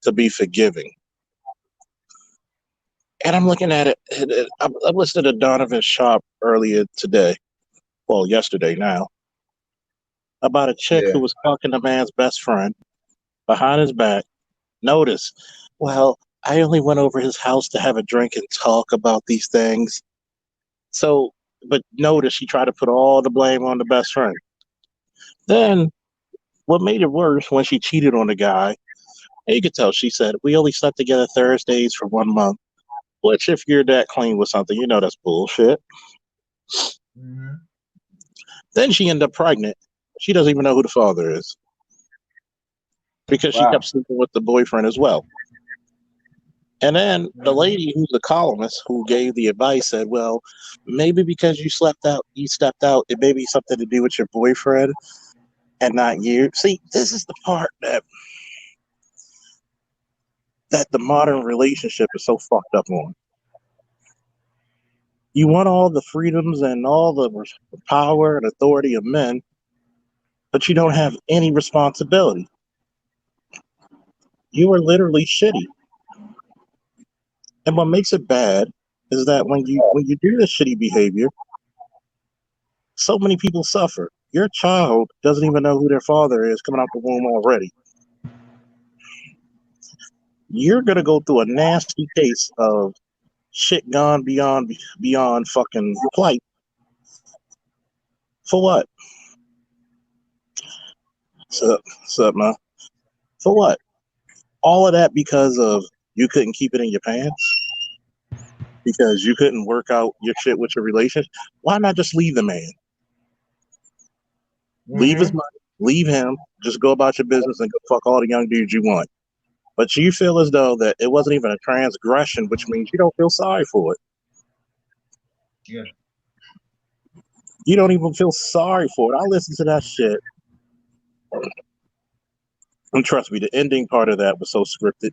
to be forgiving. And I'm looking at it. I listened to Donovan Sharp earlier today, well, yesterday now, about a chick who was fucking a man's best friend behind his back. Notice, well, I only went over his house to have a drink and talk about these things. So, but notice she tried to put all the blame on the best friend. Then, what made it worse when she cheated on the guy, and you could tell she said, we only slept together Thursdays for 1 month. Which, if you're that clean with something, you know that's bullshit. Mm-hmm. Then she ended up pregnant. She doesn't even know who the father is because she kept sleeping with the boyfriend as well. And then the lady who's the columnist who gave the advice said, well, maybe because you stepped out, it may be something to do with your boyfriend and not you. See, this is the part that the modern relationship is so fucked up on. You want all the freedoms and all the power and authority of men, but you don't have any responsibility. You are literally shitty. And what makes it bad is that when you do this shitty behavior, so many people suffer. Your child doesn't even know who their father is coming out the womb already. You're gonna go through a nasty case of shit gone beyond fucking plight. For what? Sup, man? For what? All of that because of you couldn't keep it in your pants? Because you couldn't work out your shit with your relationship? Why not just leave the man? Mm-hmm. Leave his money, leave him, just go about your business and go fuck all the young dudes you want. But you feel as though that it wasn't even a transgression, which means you don't feel sorry for it. Yeah. You don't even feel sorry for it. I listened to that shit. And trust me, the ending part of that was so scripted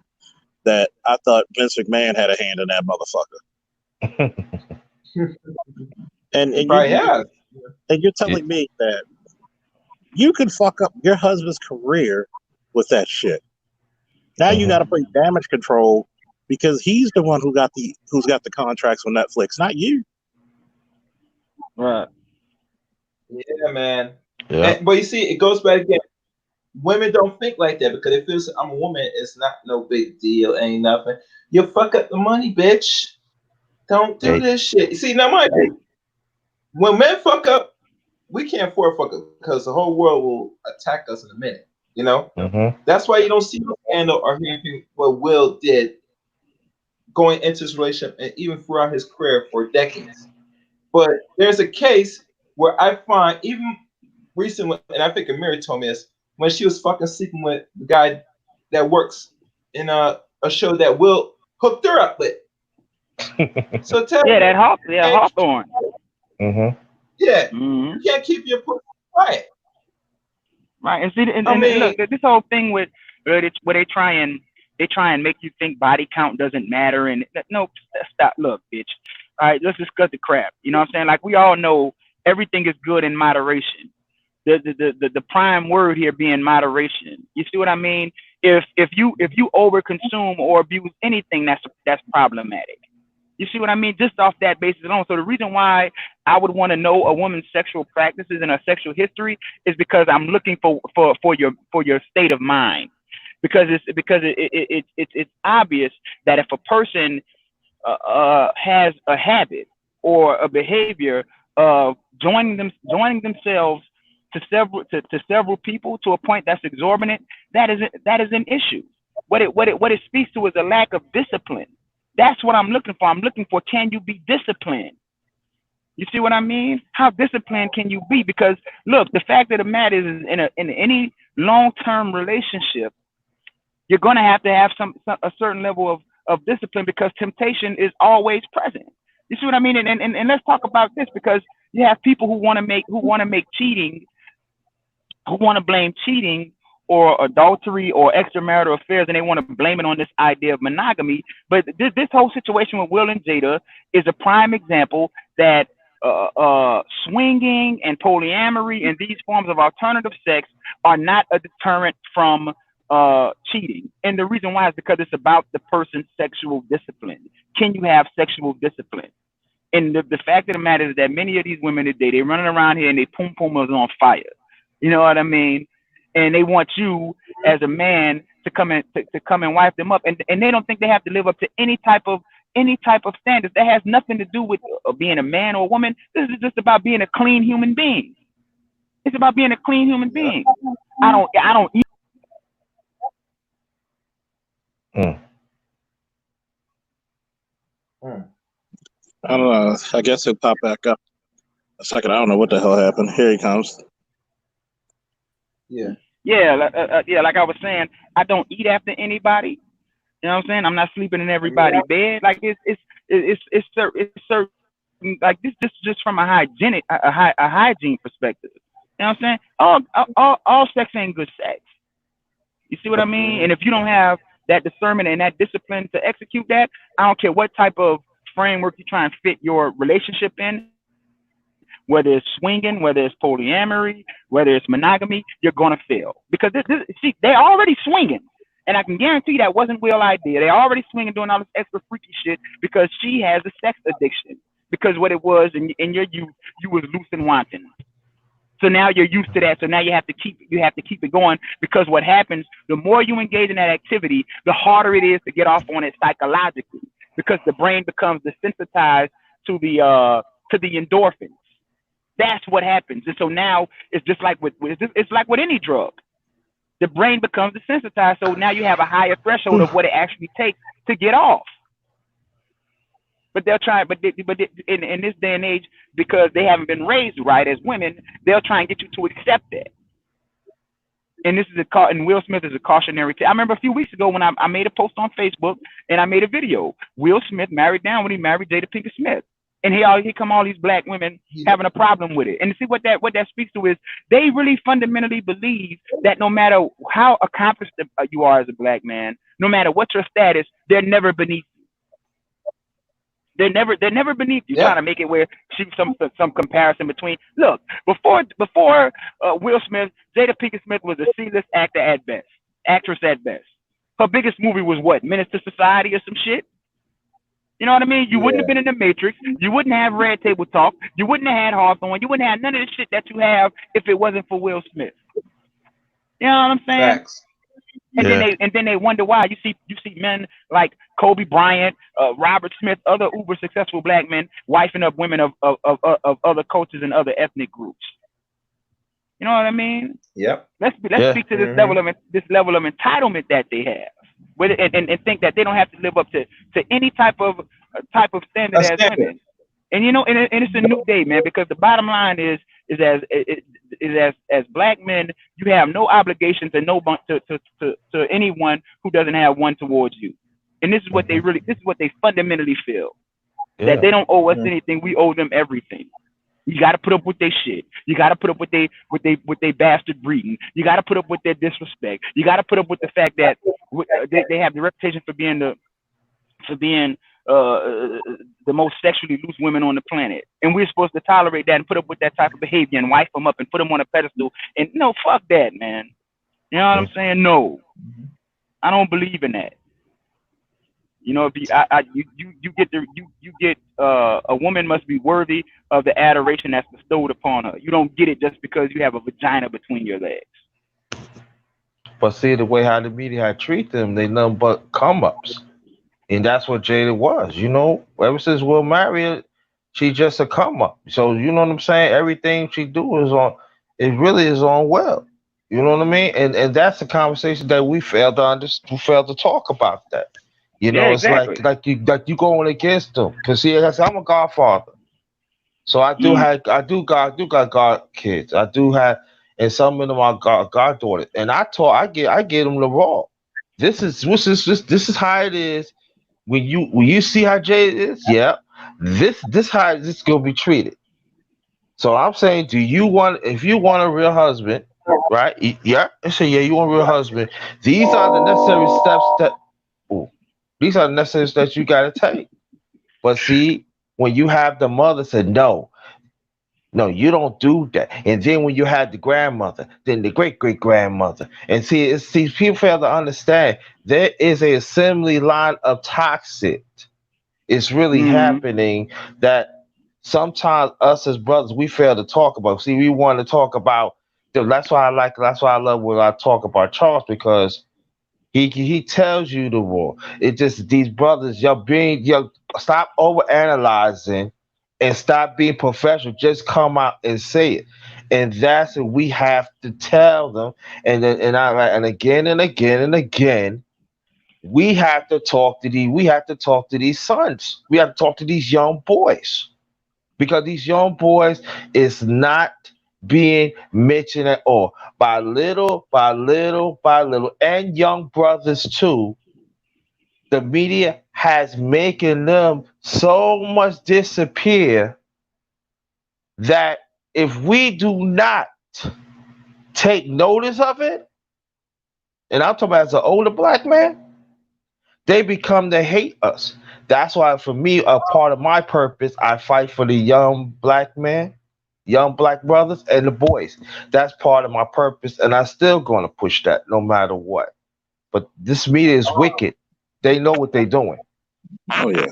that I thought Vince McMahon had a hand in that motherfucker. and you're telling me that you can fuck up your husband's career with that shit. Now you got to play damage control because he's the one who's got the contracts with Netflix, not you. Right. Yeah, man. Yeah. But you see, it goes back again. Women don't think like that because if it's I'm a woman, it's not no big deal, ain't nothing. You fuck up the money, bitch. Don't do this shit. You see, now when men fuck up, we can't afford fuck up because the whole world will attack us in a minute. You know, that's why you don't see no scandal or hear anything what Will did going into this relationship and even throughout his career for decades. But there's a case where I find even recently, and I think Amiri told me this, when she was fucking sleeping with the guy that works in a show that Will hooked her up with. So tell me, that Hawthorne. Yeah, you can't keep your pussy quiet. Right, and see, and look, this whole thing with where they try and make you think body count doesn't matter, and no, stop. Look, bitch. All right, let's discuss the crap. You know what I'm saying? Like we all know, everything is good in moderation. The prime word here being moderation. You see what I mean? If you overconsume or abuse anything, that's problematic. You see what I mean? Just off that basis alone. So the reason why I would want to know a woman's sexual practices and her sexual history is because I'm looking for your state of mind. Because it's obvious that if a person has a habit or a behavior of joining themselves to several people to a point that's exorbitant, that is an issue. What it speaks to is a lack of discipline. That's what I'm looking for. I'm looking for, can you be disciplined? You see what I mean? How disciplined can you be? Because look, the fact of the matter is, in any long-term relationship, you're going to have a certain level of discipline, because temptation is always present. You see what I mean? And let's talk about this, because you have people who want to make cheating, who want to blame cheating or adultery or extramarital affairs, and they want to blame it on this idea of monogamy. But this whole situation with Will and Jada is a prime example that swinging and polyamory and these forms of alternative sex are not a deterrent from cheating. And the reason why is because it's about the person's sexual discipline. Can you have sexual discipline? And the fact of the matter is that many of these women today, they're running around here and they pum is on fire. You know what I mean? And they want you as a man to come and wipe them up, and they don't think they have to live up to any type of standards. That has nothing to do with being a man or a woman. This is just about being a clean human being. It's about being a clean human being. I don't I don't know. I guess he'll pop back up a second. I don't know what the hell happened. Here he comes. Yeah. Like I was saying, I don't eat after anybody. You know what I'm saying? I'm not sleeping in everybody's bed. Like it's certain, like this just from a hygiene perspective. You know what I'm saying? All sex ain't good sex. You see what I mean? And if you don't have that discernment and that discipline to execute that, I don't care what type of framework you try and fit your relationship in, whether it's swinging, whether it's polyamory, whether it's monogamy, you're gonna fail, because they're already swinging, and I can guarantee that wasn't Will's idea. They're already swinging, doing all this extra freaky shit because she has a sex addiction. Because what it was in your youth, you was loose and wanton. So now you're used to that. So now you have to keep it going, because what happens, the more you engage in that activity, the harder it is to get off on it psychologically, because the brain becomes desensitized to the endorphins. That's what happens. And so now it's just like with any drug. The brain becomes desensitized. So now you have a higher threshold of what it actually takes to get off. But they'll try, in this day and age, because they haven't been raised right as women, they'll try and get you to accept that. And this is and Will Smith is a cautionary tale. I remember a few weeks ago when I made a post on Facebook and I made a video. Will Smith married down when he married Jada Pinkett Smith. And here come all these black women having a problem with it. And to see what that speaks to is, they really fundamentally believe that no matter how accomplished you are as a black man, no matter what your status, they're never beneath you. They're never beneath you. Trying to make it where some comparison between. Look, before Will Smith, Jada Pinkett Smith was a C-list actress at best. Her biggest movie was what? Menace to Society or some shit. You know what I mean? You wouldn't have been in The Matrix. You wouldn't have Red Table Talk. You wouldn't have had Hawthorne. You wouldn't have none of the shit that you have if it wasn't for Will Smith. You know what I'm saying? Facts. And then they wonder why. You see men like Kobe Bryant, Robert Smith, other uber successful black men wifing up women of other cultures and other ethnic groups. You know what I mean? Yep. Let's speak to this level of entitlement that they have. And think that they don't have to live up to any type of standard as women. And you know, and it's a new day, man, because the bottom line is as black men, you have no obligation to anyone who doesn't have one towards you. And this is what they fundamentally feel. That they don't owe us anything, we owe them everything. You got to put up with their shit. You got to put up with their bastard breeding. You got to put up with their disrespect. You got to put up with the fact that they have the reputation for being the most sexually loose women on the planet, and we're supposed to tolerate that and put up with that type of behavior and wife them up and put them on a pedestal. And no, fuck that, man. You know what I'm saying? No, I don't believe in that. You know, if you get a woman must be worthy of the adoration that's bestowed upon her. You don't get it just because you have a vagina between your legs. But see, the way how the media treat them, they nothing but come ups, and that's what Jada was. You know, ever since Will married, she just a come up. So you know what I'm saying. Everything she do it really is on well. You know what I mean? And that's a conversation that we failed to we failed to talk about that. You Yeah, know, it's exactly. like you going against them. Cause see, I'm a godfather. So I do got god kids. I do have, and some of them are goddaughters. And I get them the raw. This is how it is when you see how Jay is. Yeah, this how this gonna be treated. So I'm saying, do you want if you want a real husband, right? Yeah, I say yeah, you want a real husband. These are the necessary steps that. Ooh, these are the necessary steps you gotta take. But see, when you have the mother said no. No, you don't do that. And then when you had the grandmother, then the great great grandmother, and see, people fail to understand there is a assembly line of toxic. It's really Mm-hmm. happening that sometimes us as brothers we fail to talk about. See, we want to talk about. That's why I love when I talk about Charles because he tells you the rule. It just these brothers, y'all stop over analyzing and stop being professional. Just come out and say it. And that's what we have to tell them. And again and again and again, we have to talk to these sons. We have to talk to these young boys because these young boys is not being mentioned at all by little by little by little and young brothers too. The media has making them so much disappear that if we do not take notice of it, and I'm talking about as an older black man, they become to hate us. That's why for me a part of my purpose I fight for the young black man, young black brothers and the boys. That's part of my purpose and I'm still going to push that no matter what. But this media is wicked. They know what they're doing. Oh yeah,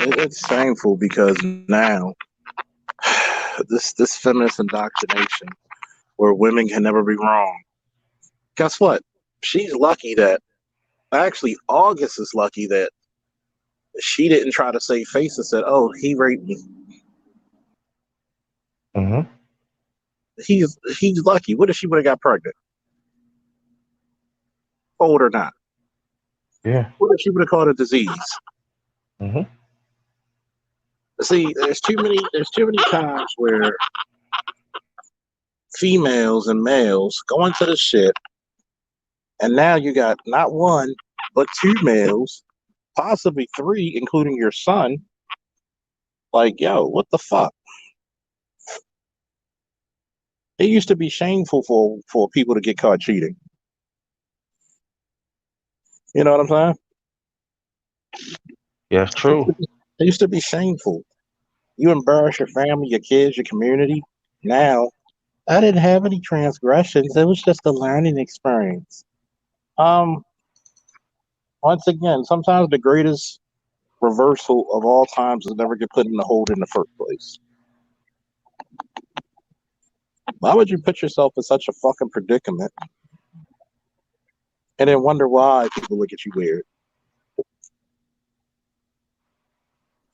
it's shameful because now this feminist indoctrination where women can never be wrong. Guess what? She's lucky that actually August is lucky that she didn't try to save face and said, "Oh, he raped me." Mm-hmm. He's lucky. What if she would have got pregnant? Old or not? Yeah. What if she would have caught a disease? Mm-hmm. See, there's too many times where females and males go into the shit, and now you got not one but two males, possibly three, including your son. Like, yo, what the fuck? It used to be shameful for people to get caught cheating. You know what I'm saying? Yeah, true. It used to be shameful. You embarrass your family, your kids, your community. Now, I didn't have any transgressions. It was just a learning experience. Um, Once again, sometimes the greatest reversal of all times is never get put in the hold in the first place. Why would you put yourself in such a fucking predicament and then wonder why people look at you weird?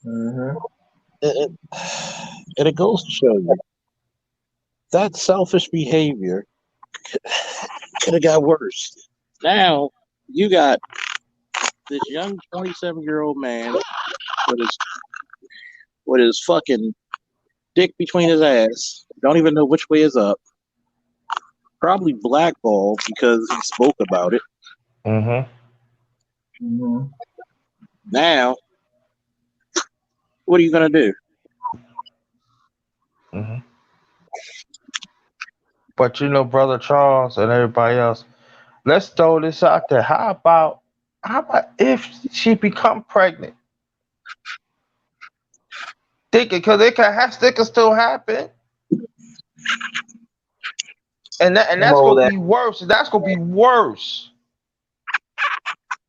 Mm-hmm. And it goes to show you that selfish behavior could have got worse. Now you got this young 27-year-old man with his fucking dick between his ass, don't even know which way is up, probably blackballed because he spoke about it. Mm-hmm. Mm-hmm. Now, what are you gonna do? Mm-hmm. But you know, brother Charles and everybody else, let's throw this out there. How about if she become pregnant? Because it can still happen, and Some that's old gonna ass. be worse. That's gonna be worse.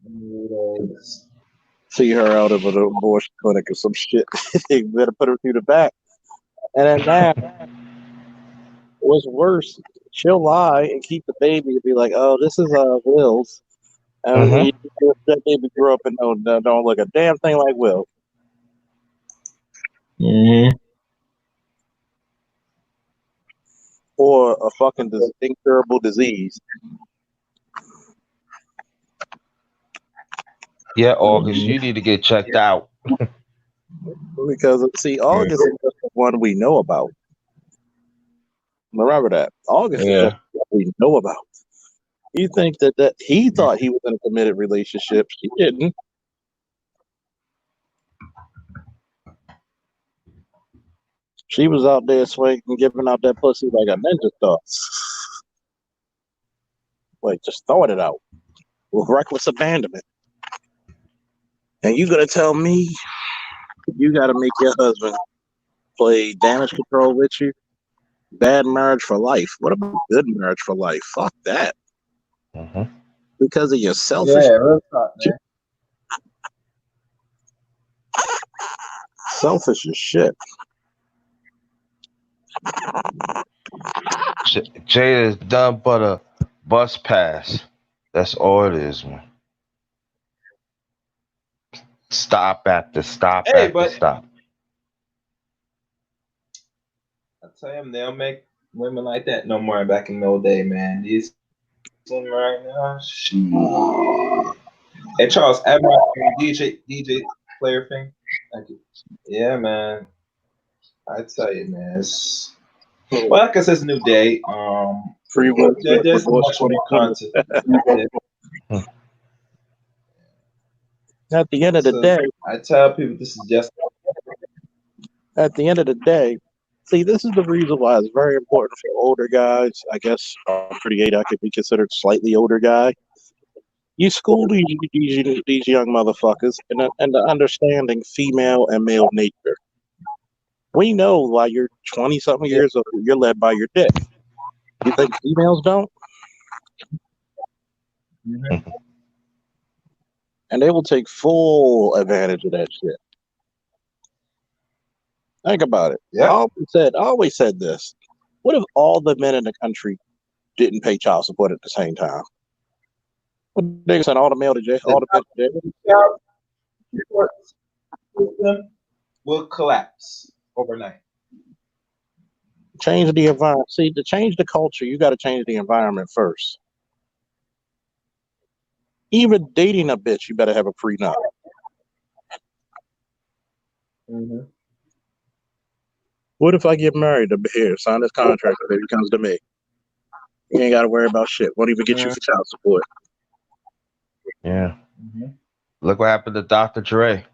Yes. See her out of an abortion clinic or some shit. They better put her through the back. And then now, what's worse, she'll lie and keep the baby and be like, "Oh, this is Will's." And Mm-hmm. that baby grew up and don't look a damn thing like Will. Mm-hmm. or a fucking incurable disease. Yeah, August, you need to get checked out. Because see, August is just the one we know about. Remember that. August is Yeah. just what we know about. You think that he thought he was in a committed relationship. She didn't. She was out there swinging, giving out that pussy like a ninja star. Like, just throwing it out with reckless abandonment. And you gonna tell me you gotta make your husband play damage control with you? Bad marriage for life. What about good marriage for life? Fuck that. Mm-hmm. Because of your selfish, real talk, man. selfish as shit. Jada is done but a bus pass. That's all it is, man. Stop after stop Hey, after but stop. I tell you, they don't make women like that no more back in the old day, man. These women right now, shit. Hey, Charles, add my DJ player thing. Thank you. Yeah, man. I tell you, man. It's, well, like I said, it's a new day. Free will. There's much more content. At the end of the So, day, I tell people this is just at the end of the day, see, this is the reason why it's very important for older guys. I guess I'm 38. I could be considered slightly older guy. You school these young motherfuckers and the understanding female and male nature. We know while you're 20 something years old, you're led by your dick. You think females don't? Mhm. And they will take full advantage of that shit. Think about it. Yeah. I always said this. What if all the men in the country didn't pay child support at the same time? What they sent all the male to jail, all the men to jail? System will collapse overnight. Change the environment. See, to change the culture, you got to change the environment first. Even dating a bitch, you better have a prenup. Mm-hmm. What if I get married to here, sign this contract, and baby comes to me? You ain't got to worry about shit. Won't even get you for child support. Yeah. Mm-hmm. Look what happened to Dr. Dre.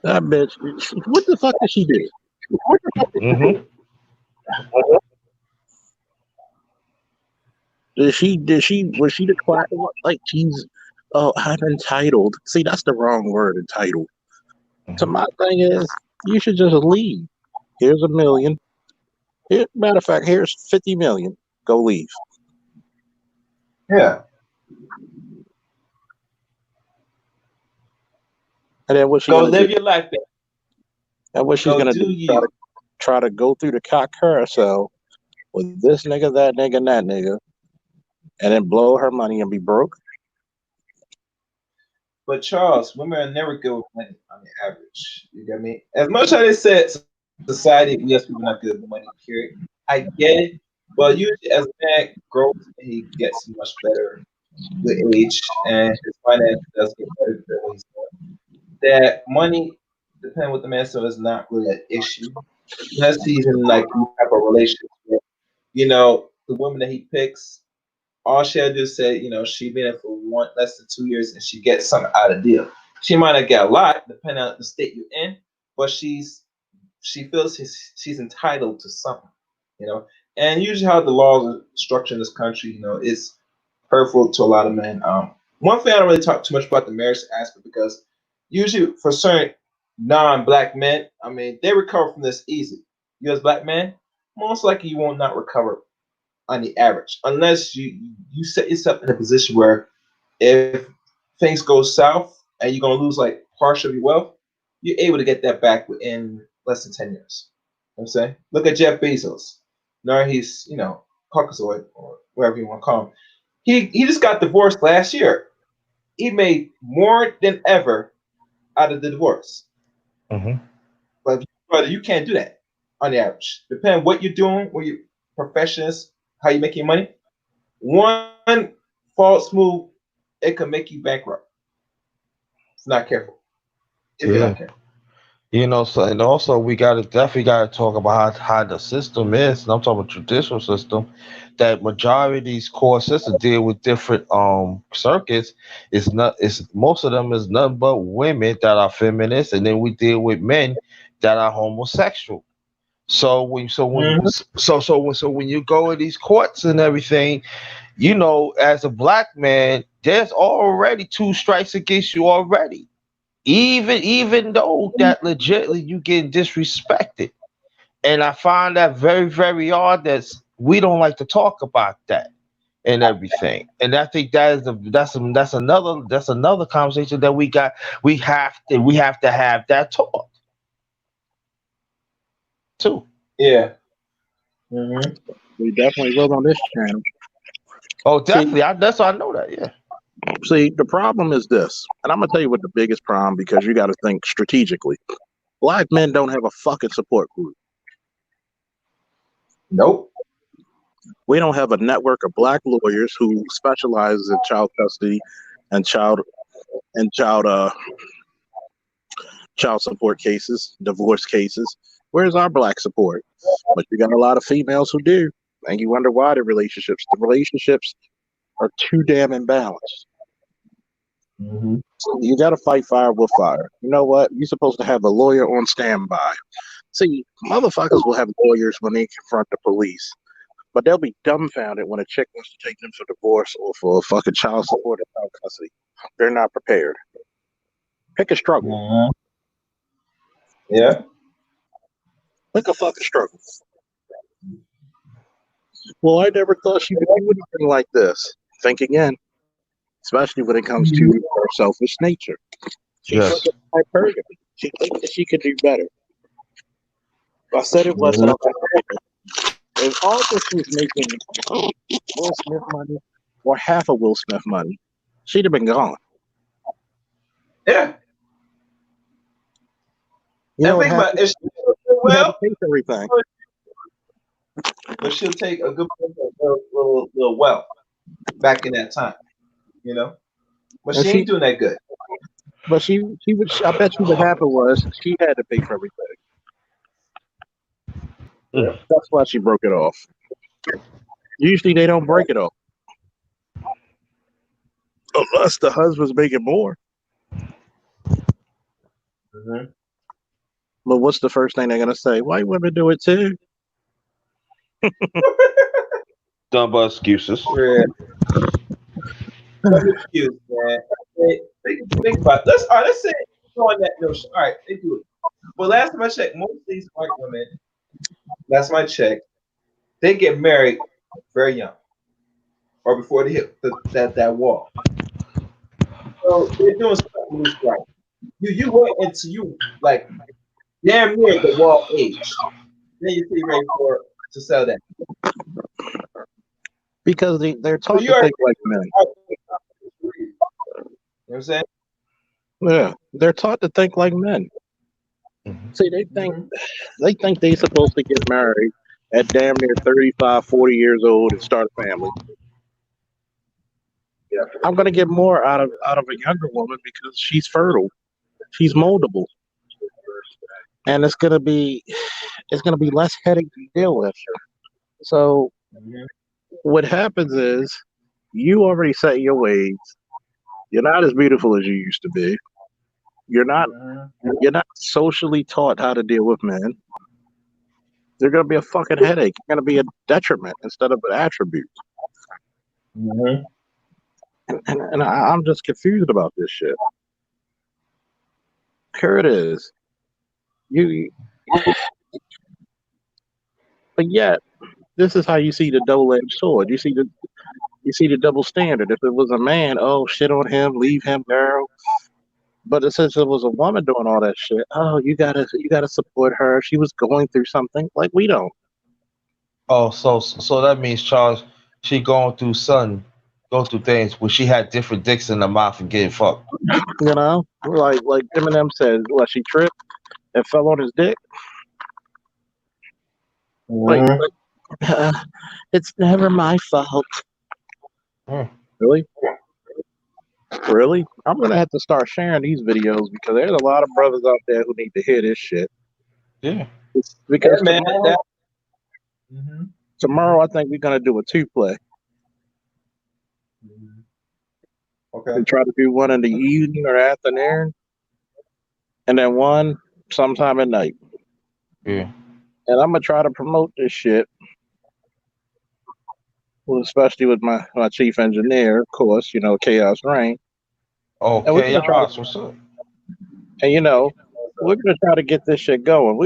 That bitch, what the fuck did she do? Mm-hmm. Was she the quiet one? Like, she's, oh, I'm entitled. See, that's the wrong word, entitled. So my thing is, you should just leave. Here's $1 million. Matter of fact, here's 50 million. Go leave. Yeah. And then what she Go gonna live do? your life. Baby. And what she's Go gonna do do? you. Try to go through the cock carousel with this nigga, that nigga, and that nigga, and then blow her money and be broke. But Charles, women are never good with money on the average. You get me? As much as they said society, yes, people are not good with money, period. I get it. But usually as a man grows, he gets much better with age and his finance does get better. That money, depending what the man says, is not really an issue. Unless he's in like some type of relationship. You know, the woman that he picks, all she had to do is say, you know, she been in for less than 2 years and she gets something out of the deal. She might not get a lot, depending on the state you're in, but she feels she's entitled to something, you know. And usually how the laws are structured in this country, you know, is hurtful to a lot of men. One thing I don't really talk too much about the marriage aspect because usually for certain non-black men, I mean, they recover from this easy. You as black men, most likely you will not recover on the average, unless you set yourself in a position where if things go south and you're gonna lose like partial of your wealth, you're able to get that back within less than 10 years. You know what I'm saying, look at Jeff Bezos. Now he's, you know, Caucasoid or whatever you want to call him. He just got divorced last year. He made more than ever out of the divorce. Mm-hmm. But brother, you can't do that. on the average. Depending what you're doing, what your profession is, how you make your money. One false move, it can make you bankrupt. It's not careful. If you're Yeah. not careful. You know, so and also we definitely gotta talk about how the system is, and I'm talking about traditional system, that majority of these core systems deal with different circuits. It's most of them is nothing but women that are feminists, and then we deal with men that are homosexual. Mhm. So when you go in these courts and everything, you know, as a black man, there's already two strikes against you already. Even though that legitimately you getting disrespected. And I find that very, very odd that we don't like to talk about that and everything. And I think that's another conversation that we have to have that talk too. Yeah. Mhm. We definitely will on this channel. Oh, See, definitely. That's I know that. Yeah. see, the problem is this, and I'm gonna tell you what the biggest problem because you got to think strategically. Black men don't have a fucking support group. Nope. We don't have a network of black lawyers who specializes in child custody and child support cases, divorce cases. Where's our black support? But you got a lot of females who do, and you wonder why the relationships are too damn imbalanced. Mhm. So you got to fight fire with fire. You know what? You're supposed to have a lawyer on standby. See, motherfuckers will have lawyers when they confront the police, but they'll be dumbfounded when a chick wants to take them for divorce or for fucking child support or child custody. They're not prepared. Pick a struggle. Mhm. Yeah. Pick a fucking struggle. Well, I never thought she would do anything like this. Think again, especially when it comes to her selfish nature. She's Yes. such a hypergamy. She thinks that she could do better. I said it once, and Mhm. I'll say it again. If August was making Will Smith money or half of Will Smith money, she'd have been gone. Yeah. You know And what think about happened? it. If she does She had to well, pay for everything. but she'll take a good portion of her little wealth back in that time, you know. But And she ain't doing that good. but she would. I bet you what happened was she had to pay for everything. Mm. That's why she broke it off. Usually they don't break it off unless the husband's making more. Mhm. But what's the first thing they're gonna say? White women do it too. Dumb but excuses. Yeah. No excuse, man. Think about it. Let's say go on that notion. All right, they do it. But last time I checked, most of these white women, last time I checked, they get married very young or before they hit that wall. So they're doing something loose right. You went into you like damn near the wall age. Then you see ready for to sell that. Because they're So taught you to already think like men. you know what I'm saying? Yeah, they're taught to think like men. Mhm. See, Mhm. they think they supposed to get married at damn near 35, 40 years old and start a family. I'm gonna get more out of a younger woman because she's fertile, she's moldable, and it's gonna be less headache to deal with. So Mhm. what happens is you already set your ways. You're not as beautiful as you used to be. You're not Mhm. you're not socially taught how to deal with men. They're gonna be a fucking headache. You're gonna be a detriment instead of an attribute. Mhm. And I'm just confused about this shit. Here it is. You, but yet this is how you see the double-edged sword. You see the double standard. If it was a man, oh shit on him, leave him, girl. But since it was a woman doing all that shit, oh you gotta support her. She was going through something like we don't. Oh, so that means Charles, she go through things where she had different dicks in the mouth and getting fucked. You know, like Eminem said, what she tripped and fell on his dick. Mhm. It's never my fault. Mm. Really? Really? I'm gonna have to start sharing these videos because there's a lot of brothers out there who need to hear this shit. Yeah. Because Yeah, man. tomorrow, Mhm. tomorrow I think we're gonna do a 2-play. Okay. We try to do one in the evening or afternoon, and then one sometime at night. Yeah. And I'm gonna try to promote this shit, well, especially with my chief engineer, of course, Chaos Rain. And we're Okay, gonna try to, what's up? and we're gonna try to get this shit going.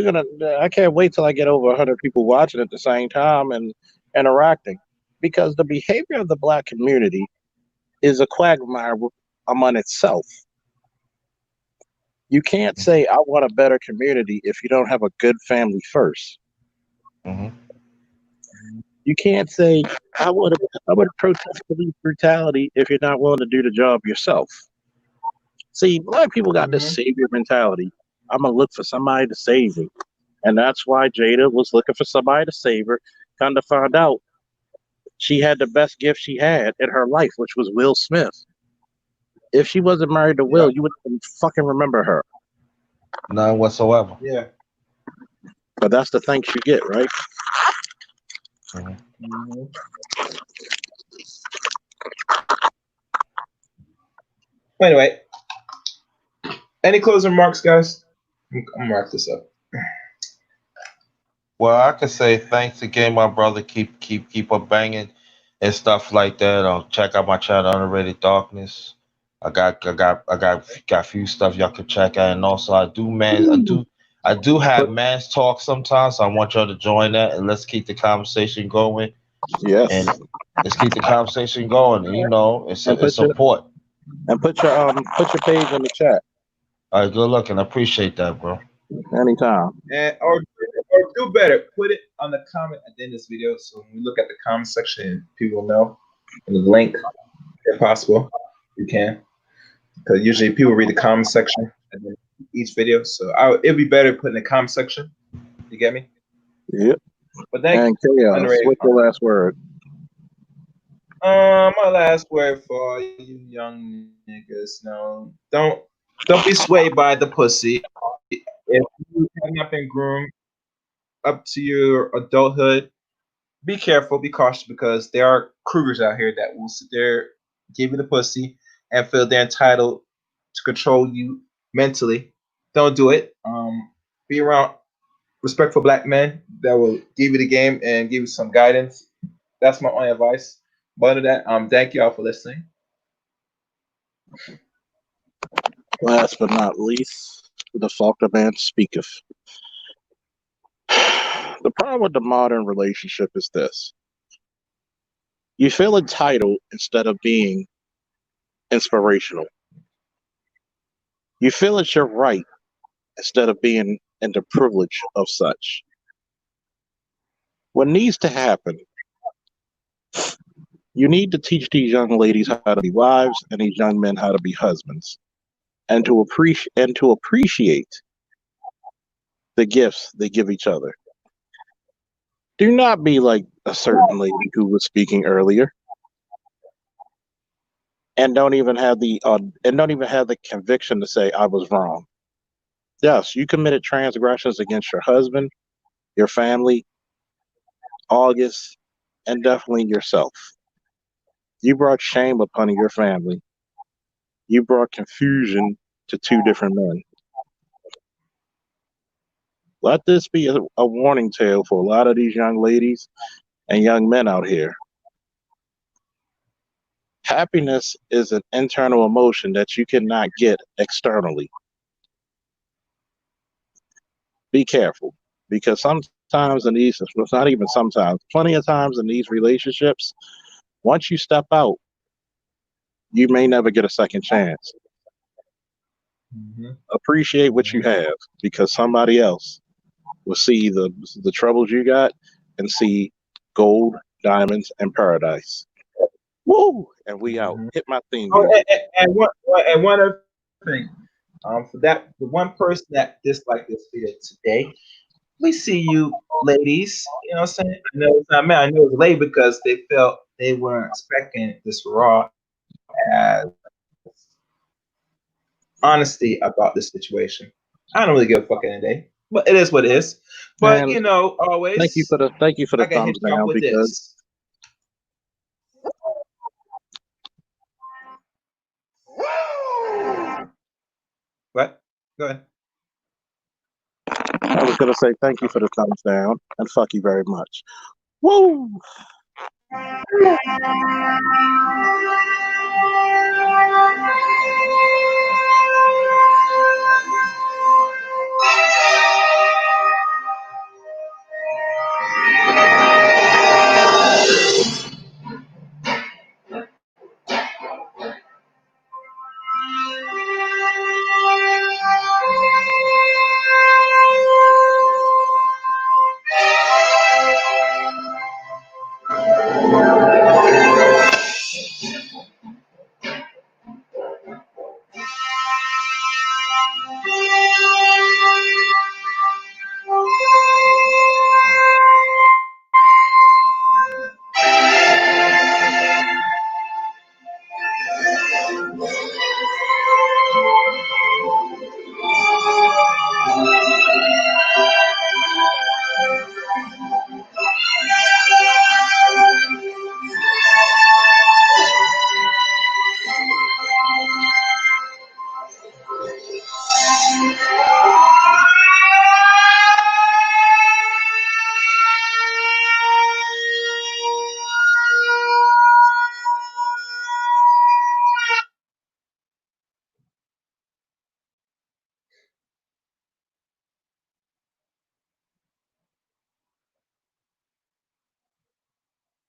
I can't wait till I get over 100 people watching at the same time and interacting, because the behavior of the black community is a quagmire among itself. You can't say I want a better community if you don't have a good family first. Hmm. You can't say I would protest police brutality if you're not willing to do the job yourself. See, black people got this savior mentality. I'm gonna look for somebody to save me, and that's why Jada was looking for somebody to save her. Kind of found out she had the best gift she had in her life, which was Will Smith. If she wasn't married to Will, you wouldn't fucking remember her. None whatsoever. Yeah. But that's the thanks you get, right? Mhm. Anyway, any closing remarks, guys? I'm gonna wrap this up. Well, I could say thanks again, my brother. Keep up banging and stuff like that. Check out my channel, Underrated Darkness. I got few stuff y'all could check out, and also I do have man's talk sometimes. So I want y'all to join that, and let's keep the conversation going. Yes. And let's keep the conversation going. And, it's support. Put your page in the chat. All right, good luck, and I appreciate that, bro. Anytime. And or do better. Put it on the comment at the end of this video, so when we look at the comment section, people know. And the link, if possible, you can. Because usually people read the comment section and then each video. So it'd be better put in the comment section. You get me? Yep. But thank And you. Chaos, Underrated. what's your last word? My last word for you young niggas, no, don't be swayed by the pussy. If you have not been groomed up to your adulthood, be careful, be cautious, because there are Krugers out here that will sit there, give you the pussy, and feel they're entitled to control you mentally. Don't do it. Be around respectful black men that will give you the game and give you some guidance. That's my only advice. But other than that, thank you all for listening. Last but not least, the Faulkner Man speaketh. The problem with the modern relationship is this. You feel entitled instead of being inspirational. You feel it's your right instead of being in the privilege of such. What needs to happen, you need to teach these young ladies how to be wives and these young men how to be husbands, and to appreciate the gifts they give each other. Do not be like a certain lady who was speaking earlier, and don't even have the conviction to say I was wrong. Yes, you committed transgressions against your husband, your family, August, and definitely yourself. You brought shame upon your family. You brought confusion to 2 different men. Let this be a warning tale for a lot of these young ladies and young men out here. Happiness is an internal emotion that you cannot get externally. Be careful, because sometimes in these, it's not even sometimes, plenty of times in these relationships, once you step out, you may never get a second chance. Appreciate what you have, because somebody else will see the troubles you got and see gold, diamonds, and paradise. Woo! And we out. Hit my theme Oh, music. and one other thing, for that, the one person that disliked this video today, we see you, ladies. You know what I'm saying? I know it's not men. I know it's late because they felt they weren't expecting this raw as honesty about this situation. I don't really give a fuck any day, but it is what it is. But Man, you know, thank you always for the I can hit thumbs you off down with because this. What? Go ahead. I was gonna say thank you for the thumbs down and fuck you very much. Woo!